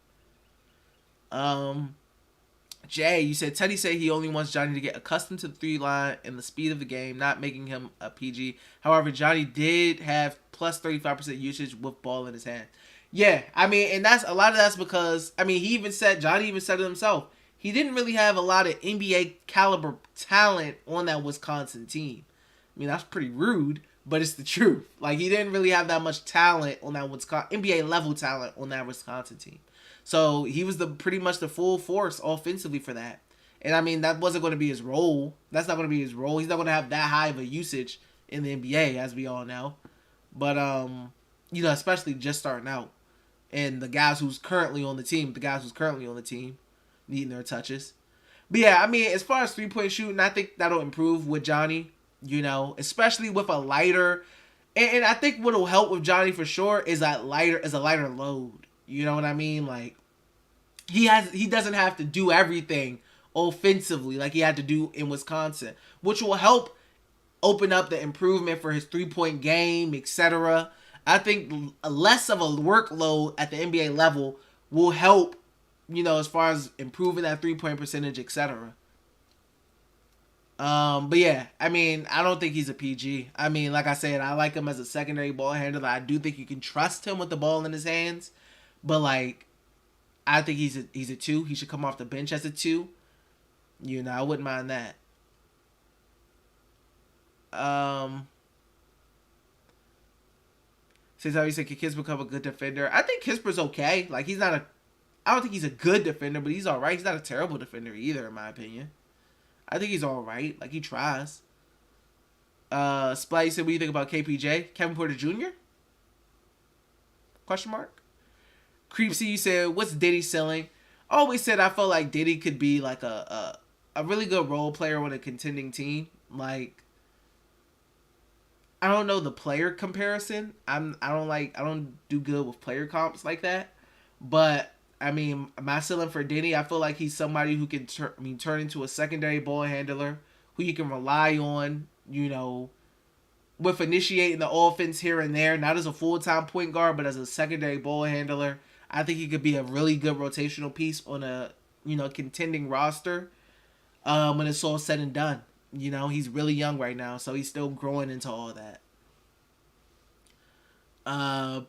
Jay, you said Teddy said he only wants Johnny to get accustomed to the 3 line and the speed of the game, not making him a PG. However, Johnny did have plus 35% usage with ball in his hand. Yeah, and that's because, Johnny even said it himself. He didn't really have a lot of NBA caliber talent on that Wisconsin team. That's pretty rude, but it's the truth. Like, he didn't really have that much talent on that NBA level talent on that Wisconsin team. So he was pretty much the full force offensively for that. And that wasn't going to be his role. That's not going to be his role. He's not going to have that high of a usage in the NBA, as we all know. But especially just starting out, and the guys who's currently on the team, needing their touches. But yeah, as far as 3-point shooting, I think that'll improve with Johnny. Especially with a lighter, and I think what'll help with Johnny for sure is a lighter load. You know what I mean? Like, he doesn't have to do everything offensively like he had to do in Wisconsin, which will help open up the improvement for his 3-point game, etc. I think less of a workload at the NBA level will help, as far as improving that 3-point percentage, etc. But yeah, I don't think he's a PG. Like I said, I like him as a secondary ball handler. I do think you can trust him with the ball in his hands. But, like, I think he's a 2. He should come off the bench as a 2. I wouldn't mind that. Since how you said, can Kisper become a good defender? I think Kisper's okay. Like, I don't think he's a good defender, but he's alright. He's not a terrible defender either, in my opinion. I think he's alright. Like, he tries. Splice said, what do you think about KPJ? Kevin Porter Jr.? Question mark? Creepsy said, what's Diddy's ceiling? I always said I felt like Diddy could be like a really good role player on a contending team. Like, I don't know the player comparison. I don't do good with player comps like that. But my ceiling for Diddy, I feel like he's somebody who can turn into a secondary ball handler who you can rely on, with initiating the offense here and there, not as a full-time point guard, but as a secondary ball handler. I think he could be a really good rotational piece on a, contending roster when it's all said and done. He's really young right now, so he's still growing into all that.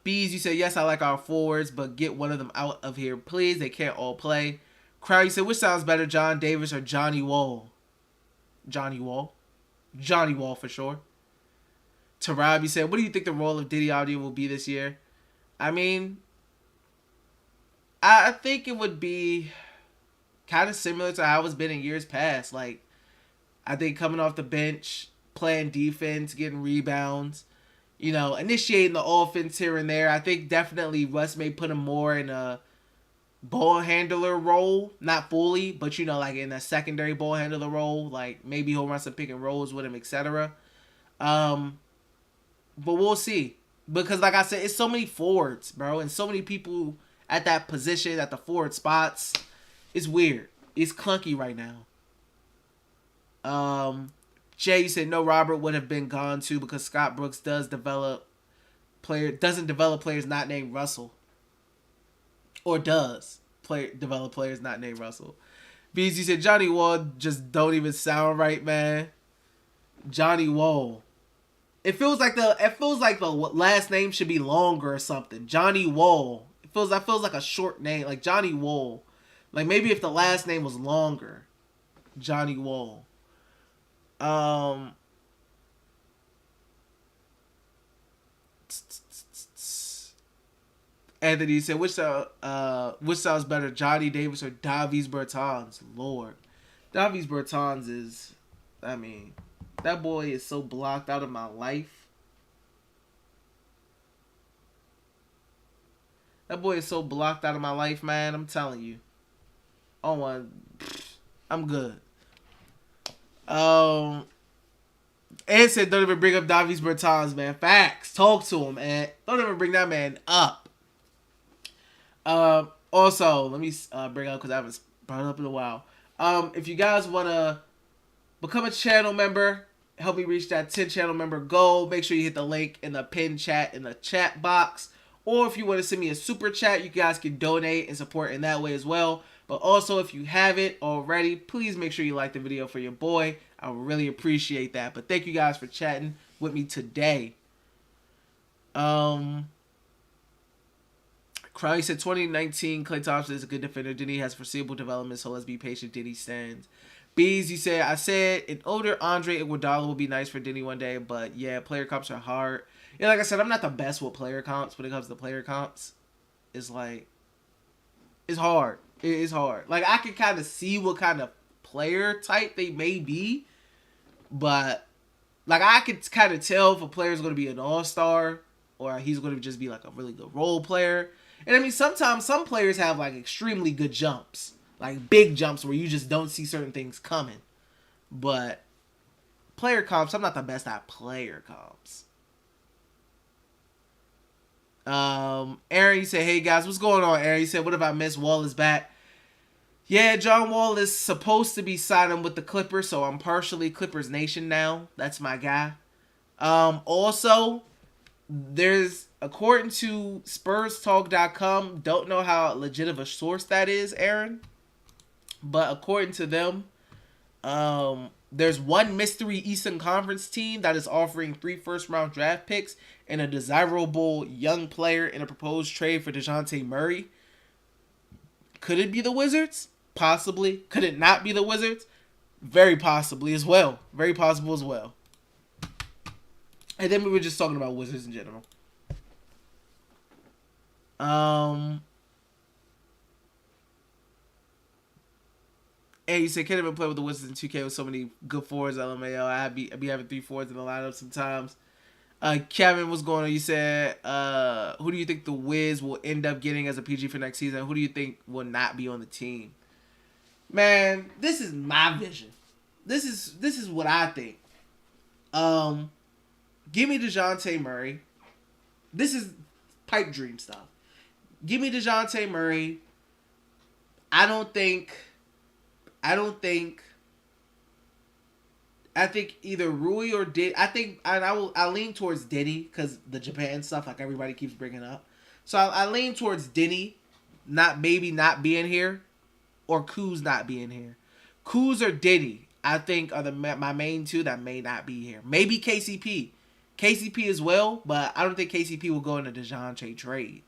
Bees, you say, yes, I like our forwards, but get one of them out of here, please. They can't all play. Crowd, you said, which sounds better, John Davis or Johnny Wall? Johnny Wall. Johnny Wall for sure. Tarab, you said, what do you think the role of Diddy Audio will be this year? I think it would be kind of similar to how it's been in years past. Like, I think coming off the bench, playing defense, getting rebounds, initiating the offense here and there. I think definitely Russ may put him more in a ball handler role. Not fully, but, like in a secondary ball handler role. Like, maybe he'll run some pick and rolls with him, etc. But we'll see. Because, like I said, it's so many forwards, bro. And so many people at that position, at the forward spots. It's weird. It's clunky right now. Jay said no, Robert would have been gone too because Scott Brooks doesn't develop players not named Russell. Or does develop players not named Russell. BZ said Johnny Wall just don't even sound right, man. Johnny Wall. It feels like the last name should be longer or something. Johnny Wall. It feels like a short name, like Johnny Wall. Like maybe if the last name was longer, Johnny Wall. Anthony said, which sounds better, Johnny Davis or Davies Bertans? Lord, Davies Bertans is, I mean, that boy is so blocked out of my life. That boy is so blocked out of my life, man. I'm telling you. Oh, I'm good. And said, don't even bring up Davies Bertans, man. Facts. Talk to him, man. Don't even bring that man up. Also, let me bring up, because I haven't brought it up in a while. If you guys want to become a channel member, help me reach that 10 channel member goal, make sure you hit the link in the pinned chat in the chat box. Or if you want to send me a super chat, you guys can donate and support in that way as well. But also, if you haven't already, please make sure you like the video for your boy. I would really appreciate that. But thank you guys for chatting with me today. Crowley said 2019 Klay Thompson is a good defender. Denny has foreseeable development, so let's be patient. Denny stands. Bees, you said, I said an older Andre Iguodala would be nice for Denny one day, but yeah, player comps are hard. Yeah, like I said, I'm not the best with player comps when it comes to player comps. It's like, it's hard. It is hard. Like, I can kind of see what kind of player type they may be, but like I could kind of tell if a player is going to be an all-star or he's going to just be like a really good role player. And I mean, sometimes some players have like extremely good jumps, like big jumps where you just don't see certain things coming. But player comps, I'm not the best at player comps. Aaron, you said, hey guys, what's going on, Aaron? You said, what if I missed? Wall is back. Yeah, John Wall is supposed to be signing with the Clippers, so I'm partially Clippers Nation now. That's my guy. Also, there's, according to SpursTalk.com, don't know how legit of a source that is, Aaron, but according to them, there's one mystery Eastern Conference team that is offering 3 first-round draft picks and a desirable young player in a proposed trade for Dejounte Murray. Could it be the Wizards? Possibly. Could it not be the Wizards? Very possibly as well. Very possible as well. And then we were just talking about Wizards in general. And you said, can't even play with the Wizards in 2K with so many good forwards, LMAO. I'd be having 3 forwards in the lineup sometimes. Kevin, what's going on? You said, who do you think the Wiz will end up getting as a PG for next season? Who do you think will not be on the team? Man, this is my vision. This is what I think. Give me Dejounte Murray. This is pipe dream stuff. Give me Dejounte Murray. I think either Rui or Diddy. I lean towards Diddy because the Japan stuff, like everybody keeps bringing up. So I lean towards Diddy, not being here, or Kuz not being here. Kuz or Diddy, I think, are my main two that may not be here. Maybe KCP as well, but I don't think KCP will go in a DeJounte trade.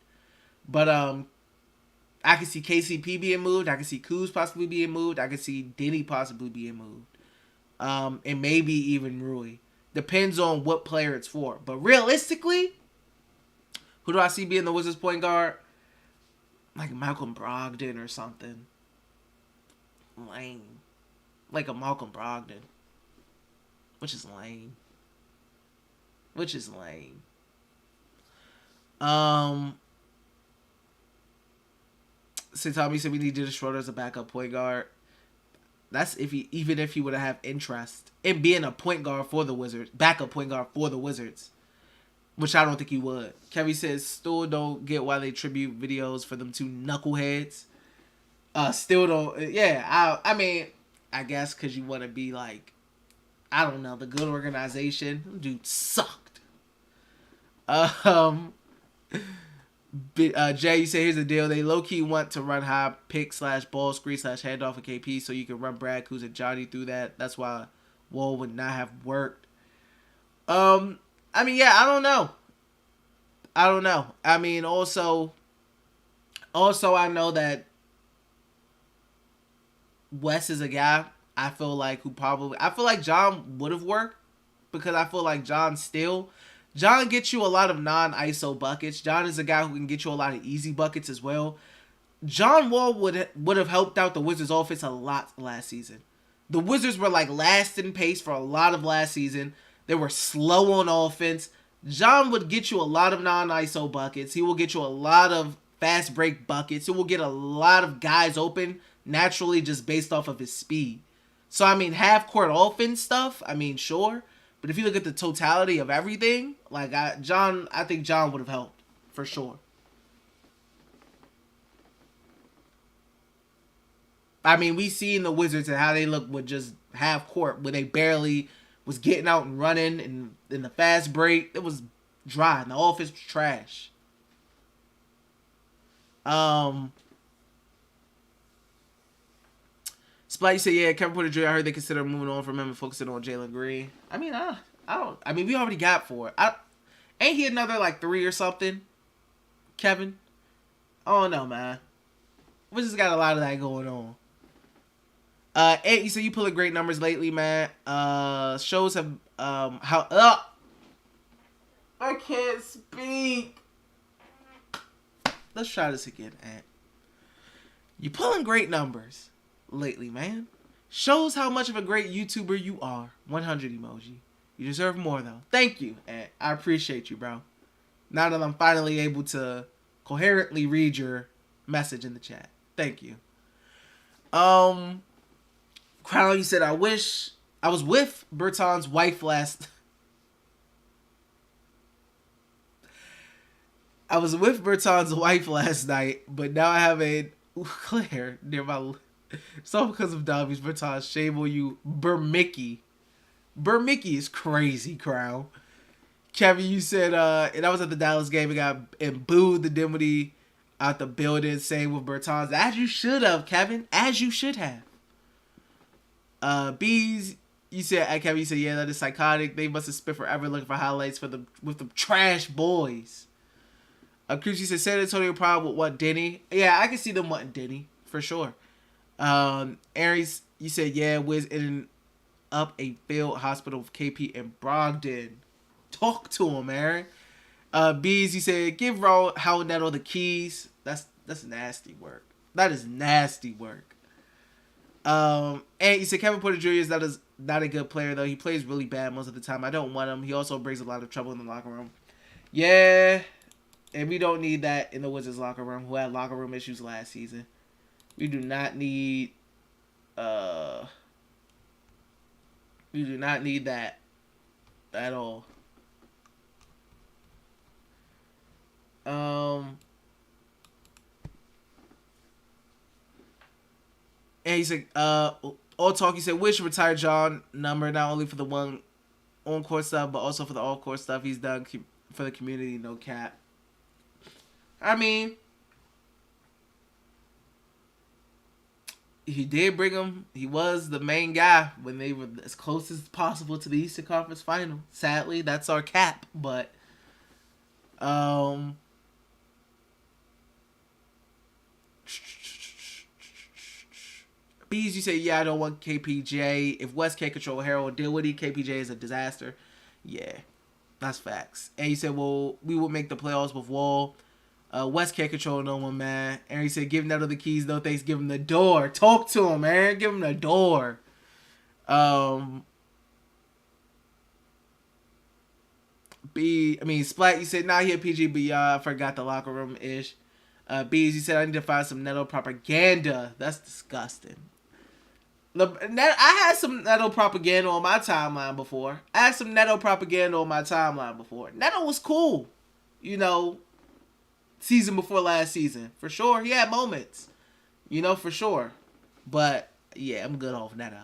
But I can see KCP being moved. I can see Kuz possibly being moved. I can see Diddy possibly being moved. And maybe even Rui. Depends on what player it's for. But realistically, who do I see being the Wizards point guard? Like Malcolm Brogdon or something. Lame. Like a Malcolm Brogdon. Which is lame. So Tommy said we need Dennis Schroeder as a backup point guard. That's even if he would have interest in being a point guard for the Wizards, backup point guard for the Wizards, which I don't think he would. Kevin says still don't get why they tribute videos for them two knuckleheads. Still don't. Yeah, I mean, I guess because you want to be like, I don't know, the good organization. Dude sucked. Jay, you say here's the deal. They low-key want to run high pick / ball screen / handoff of KP so you can run Brad, Kuz, and Johnny through that. That's why Wall would not have worked. I mean, yeah, I don't know. I mean, also I know that Wes is a guy I feel like I feel like John would have worked because I feel like John gets you a lot of non-ISO buckets. John is a guy who can get you a lot of easy buckets as well. John Wall would have helped out the Wizards offense a lot last season. The Wizards were like last in pace for a lot of last season. They were slow on offense. John would get you a lot of non-ISO buckets. He will get you a lot of fast break buckets. He will get a lot of guys open naturally just based off of his speed. So, I mean, half court offense stuff, I mean, sure. But if you look at the totality of everything, like I think John would have helped for sure. I mean, we seen the Wizards and how they look with just half court, where they barely was getting out and running, and in the fast break, it was dry, and the offense was trash. Splat, you said, yeah, Kevin Porter Jr., I heard they consider moving on from him and focusing on Jalen Green. I mean, I don't. I mean, we already got 4. Ain't he another, like, 3 or something, Kevin? I don't know, man. We just got a lot of that going on. And you said you pulling great numbers lately, man. Shows have, how, I can't speak. Let's try this again, Ant. You pulling great numbers lately, man. Shows how much of a great YouTuber you are. 100 emoji. You deserve more, though. Thank you, Ant. I appreciate you, bro. Now that I'm finally able to coherently read your message in the chat. Thank you. Crown, you said, I wish I was with Berton's wife last... I was with Berton's wife last night, but now I have a Claire near my... It's all because of Dobby's Berton. Shame on you, Bermicky. Bermicky is crazy, Crown. Kevin, you said, and I was at the Dallas game and booed the Dimity out the building. Same with Bertans. As you should have, Kevin. As you should have. Bees, you said, Kevin, you said, yeah, that is psychotic. They must have spent forever looking for highlights with the trash boys. Chris, you said San Antonio probably would want Denny. Yeah, I can see them wanting Denny for sure. Aries, you said, yeah, Wiz ending up a failed hospital with KP in Brogdon. Talk to him, Aaron. Bees, you said, give Howard Neto the keys. That's nasty work. That is nasty work. And you said Kevin Porter Jr. is not a good player, though. He plays really bad most of the time. I don't want him. He also brings a lot of trouble in the locker room. Yeah, and we don't need that in the Wizards locker room, who had locker room issues last season. We do not need that at all. And he said, all talk, he said, wish retire John number, not only for the one on-court stuff, but also for the off-court stuff he's done for the community, no cap. I mean, he did bring him. He was the main guy when they were as close as possible to the Eastern Conference Final. Sadly, that's our cap, but Bees, you say, yeah, I don't want KPJ. If West can't control Harold Dinwiddie, KPJ is a disaster. Yeah, that's facts. And you said, well, we will make the playoffs with Wall. West can't control no one, man. And he said, give Neto the keys, no thanks, give him the door. Talk to him, man. Give him the door. Splat, you said, nah, he a PG, but I forgot the locker room-ish. Bees, you said, I need to find some Neto propaganda. That's disgusting. I had some Neto propaganda on my timeline before. Neto was cool. You know, season before last season. For sure. He had moments. You know, for sure. But, yeah, I'm good off Neto.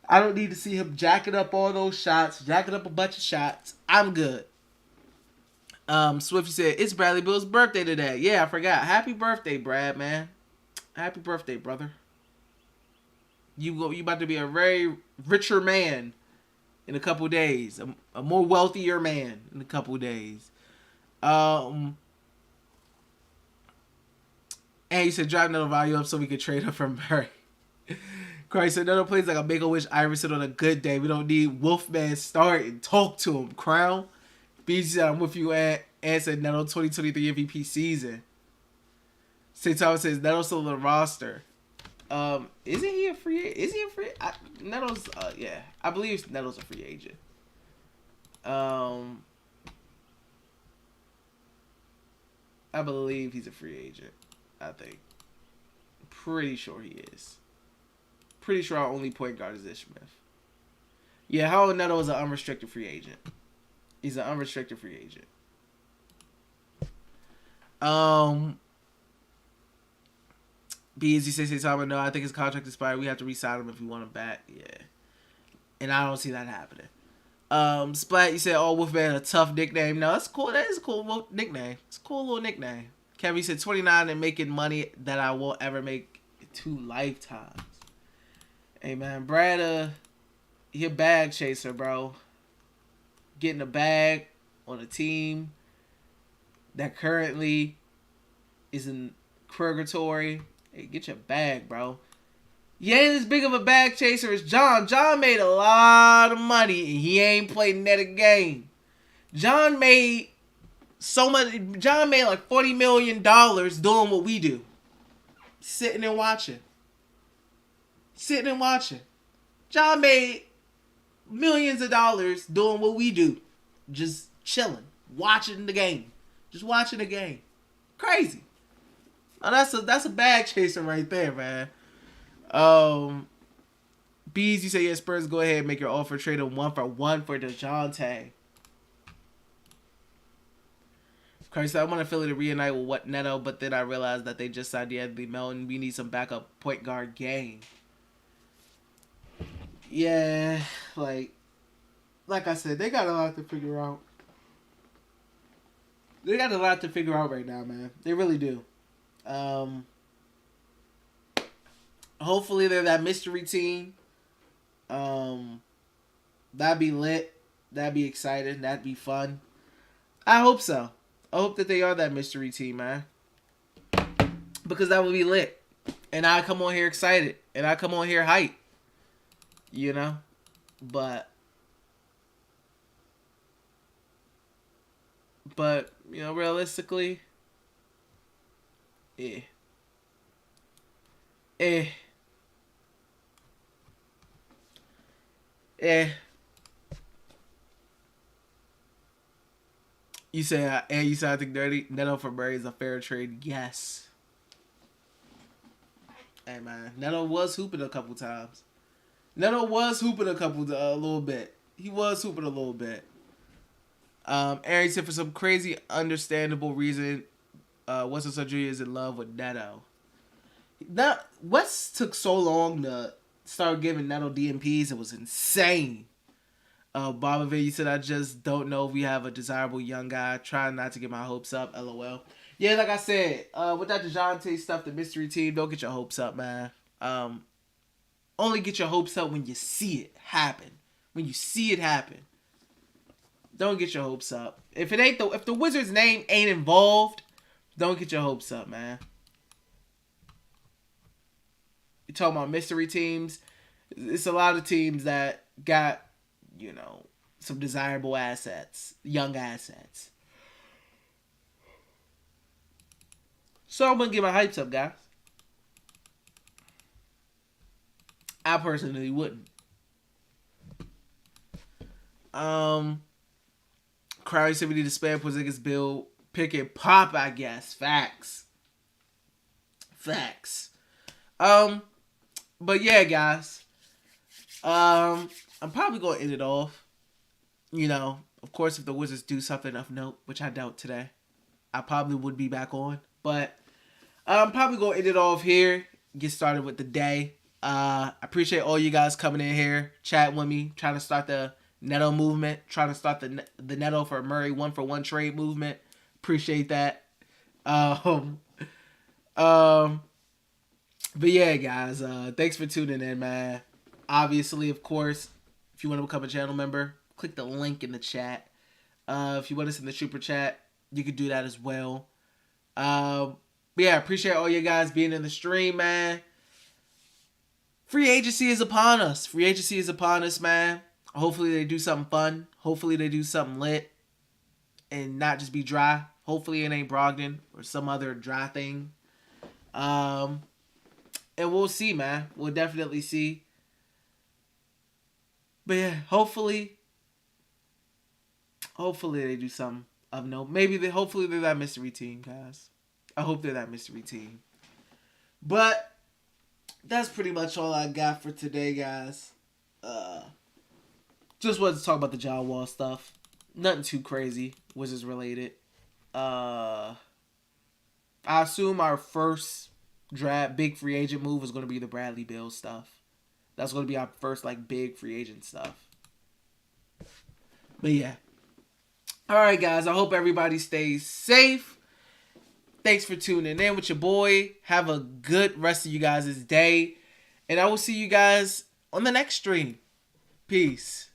I don't need to see him jacking up all those shots. Jacking up a bunch of shots. I'm good. Swifty said, it's Bradley Bill's birthday today. Yeah, I forgot. Happy birthday, Brad, man. Happy birthday, brother. You about to be a very richer man in a couple days. A more wealthier man in a couple days. And he said, drive another value up so we could trade him for Murray. Christ, another plays like a Make-A-Wish Iverson on a good day. We don't need Wolfman start and talk to him. Crown. BG, I'm with you at answer Neto 2023 MVP season. St. Thomas says Neto's still on the roster. Isn't he a free agent? Is he a free Neto's yeah. I believe Neto's a free agent. I believe he's a free agent. I think. Pretty sure he is. Pretty sure our only point guard is Ish Smith. Yeah, Howard Neto is an unrestricted free agent. He's an unrestricted free agent. BZ says no, I think his contract expired. We have to re-sign him if we want him back. Yeah. And I don't see that happening. Splat, you said, oh, Wolfman, a tough nickname. No, that's cool. That is a cool nickname. It's a cool little nickname. Kevin said 29 and making money that I won't ever make in 2 lifetimes. Hey, man, Brad, he a bag chaser, bro. Getting a bag on a team that currently is in purgatory. Hey, get your bag, bro. You ain't as big of a bag chaser as John. John made a lot of money and he ain't played net a game. John made so much. John made like $40 million doing what we do. Sitting and watching. John made millions of dollars doing what we do. Just chilling. Watching the game. Just watching the game. Crazy. Oh, that's a bag chaser right there, man. Bees, you say yes, Spurs, go ahead and make your offer, trade a 1-for-1 for Dejounte. Christ, I want Philly to reunite with what Neto, but then I realized that they just signed Anthony Melton. We need some backup point guard game. Yeah, like I said, they got a lot to figure out. They got a lot to figure out right now, man. They really do. Hopefully they're that mystery team. That'd be lit. That'd be exciting. That'd be fun. I hope so. I hope that they are that mystery team, man. Because that would be lit. And I come on here excited. And I come on here hype. You know? But, you know, realistically, You say, I think Neto for Murray is a fair trade. Yes. Hey, man. Neto was hooping a couple times. A little bit. He was hooping a little bit. Aaron said, for some crazy, understandable reason, Weston Surgery is in love with Neto. That West took so long to start giving Neto DMPs. It was insane. Bobby V, you said, I just don't know if we have a desirable young guy. Trying not to get my hopes up. LOL. Yeah, like I said, with that Dejounte stuff, the mystery team, don't get your hopes up, man. Only get your hopes up when you see it happen. Don't get your hopes up. If the Wizards' name ain't involved, don't get your hopes up, man. You're talking about mystery teams. It's a lot of teams that got, you know, some desirable assets, young assets. So I'm gonna get my hypes up, guys. I personally wouldn't. Crowley said we need to spam Porzingis, Bill, pick and pop, I guess. Facts. But yeah, guys. I'm probably gonna end it off. You know, of course, if the Wizards do something of note, which I doubt today, I probably would be back on. But I'm probably gonna end it off here. Get started with the day. I appreciate all you guys coming in here, chatting with me, trying to start the Neto movement, trying to start the Neto for Murray 1-for-1 trade movement. Appreciate that. But yeah, guys, thanks for tuning in, man. Obviously, of course, if you want to become a channel member, click the link in the chat. If you want to send the super chat, you could do that as well. But yeah, appreciate all you guys being in the stream, man. free agency is upon us. Free agency is upon us, man. Hopefully they do something fun. Hopefully they do something lit and not just be dry. Hopefully it ain't Brogdon or some other dry thing. And we'll see, man. We'll definitely see. But yeah, hopefully they do something of note. Hopefully they're that mystery team, guys. I hope they're that mystery team. But that's pretty much all I got for today, guys. Just wanted to talk about the John Wall stuff. Nothing too crazy, Wizards related. I assume our first draft big free agent move is going to be the Bradley Beal stuff. That's going to be our first big free agent stuff. But yeah. All right, guys. I hope everybody stays safe. Thanks for tuning in with your boy. Have a good rest of you guys' day. And I will see you guys on the next stream. Peace.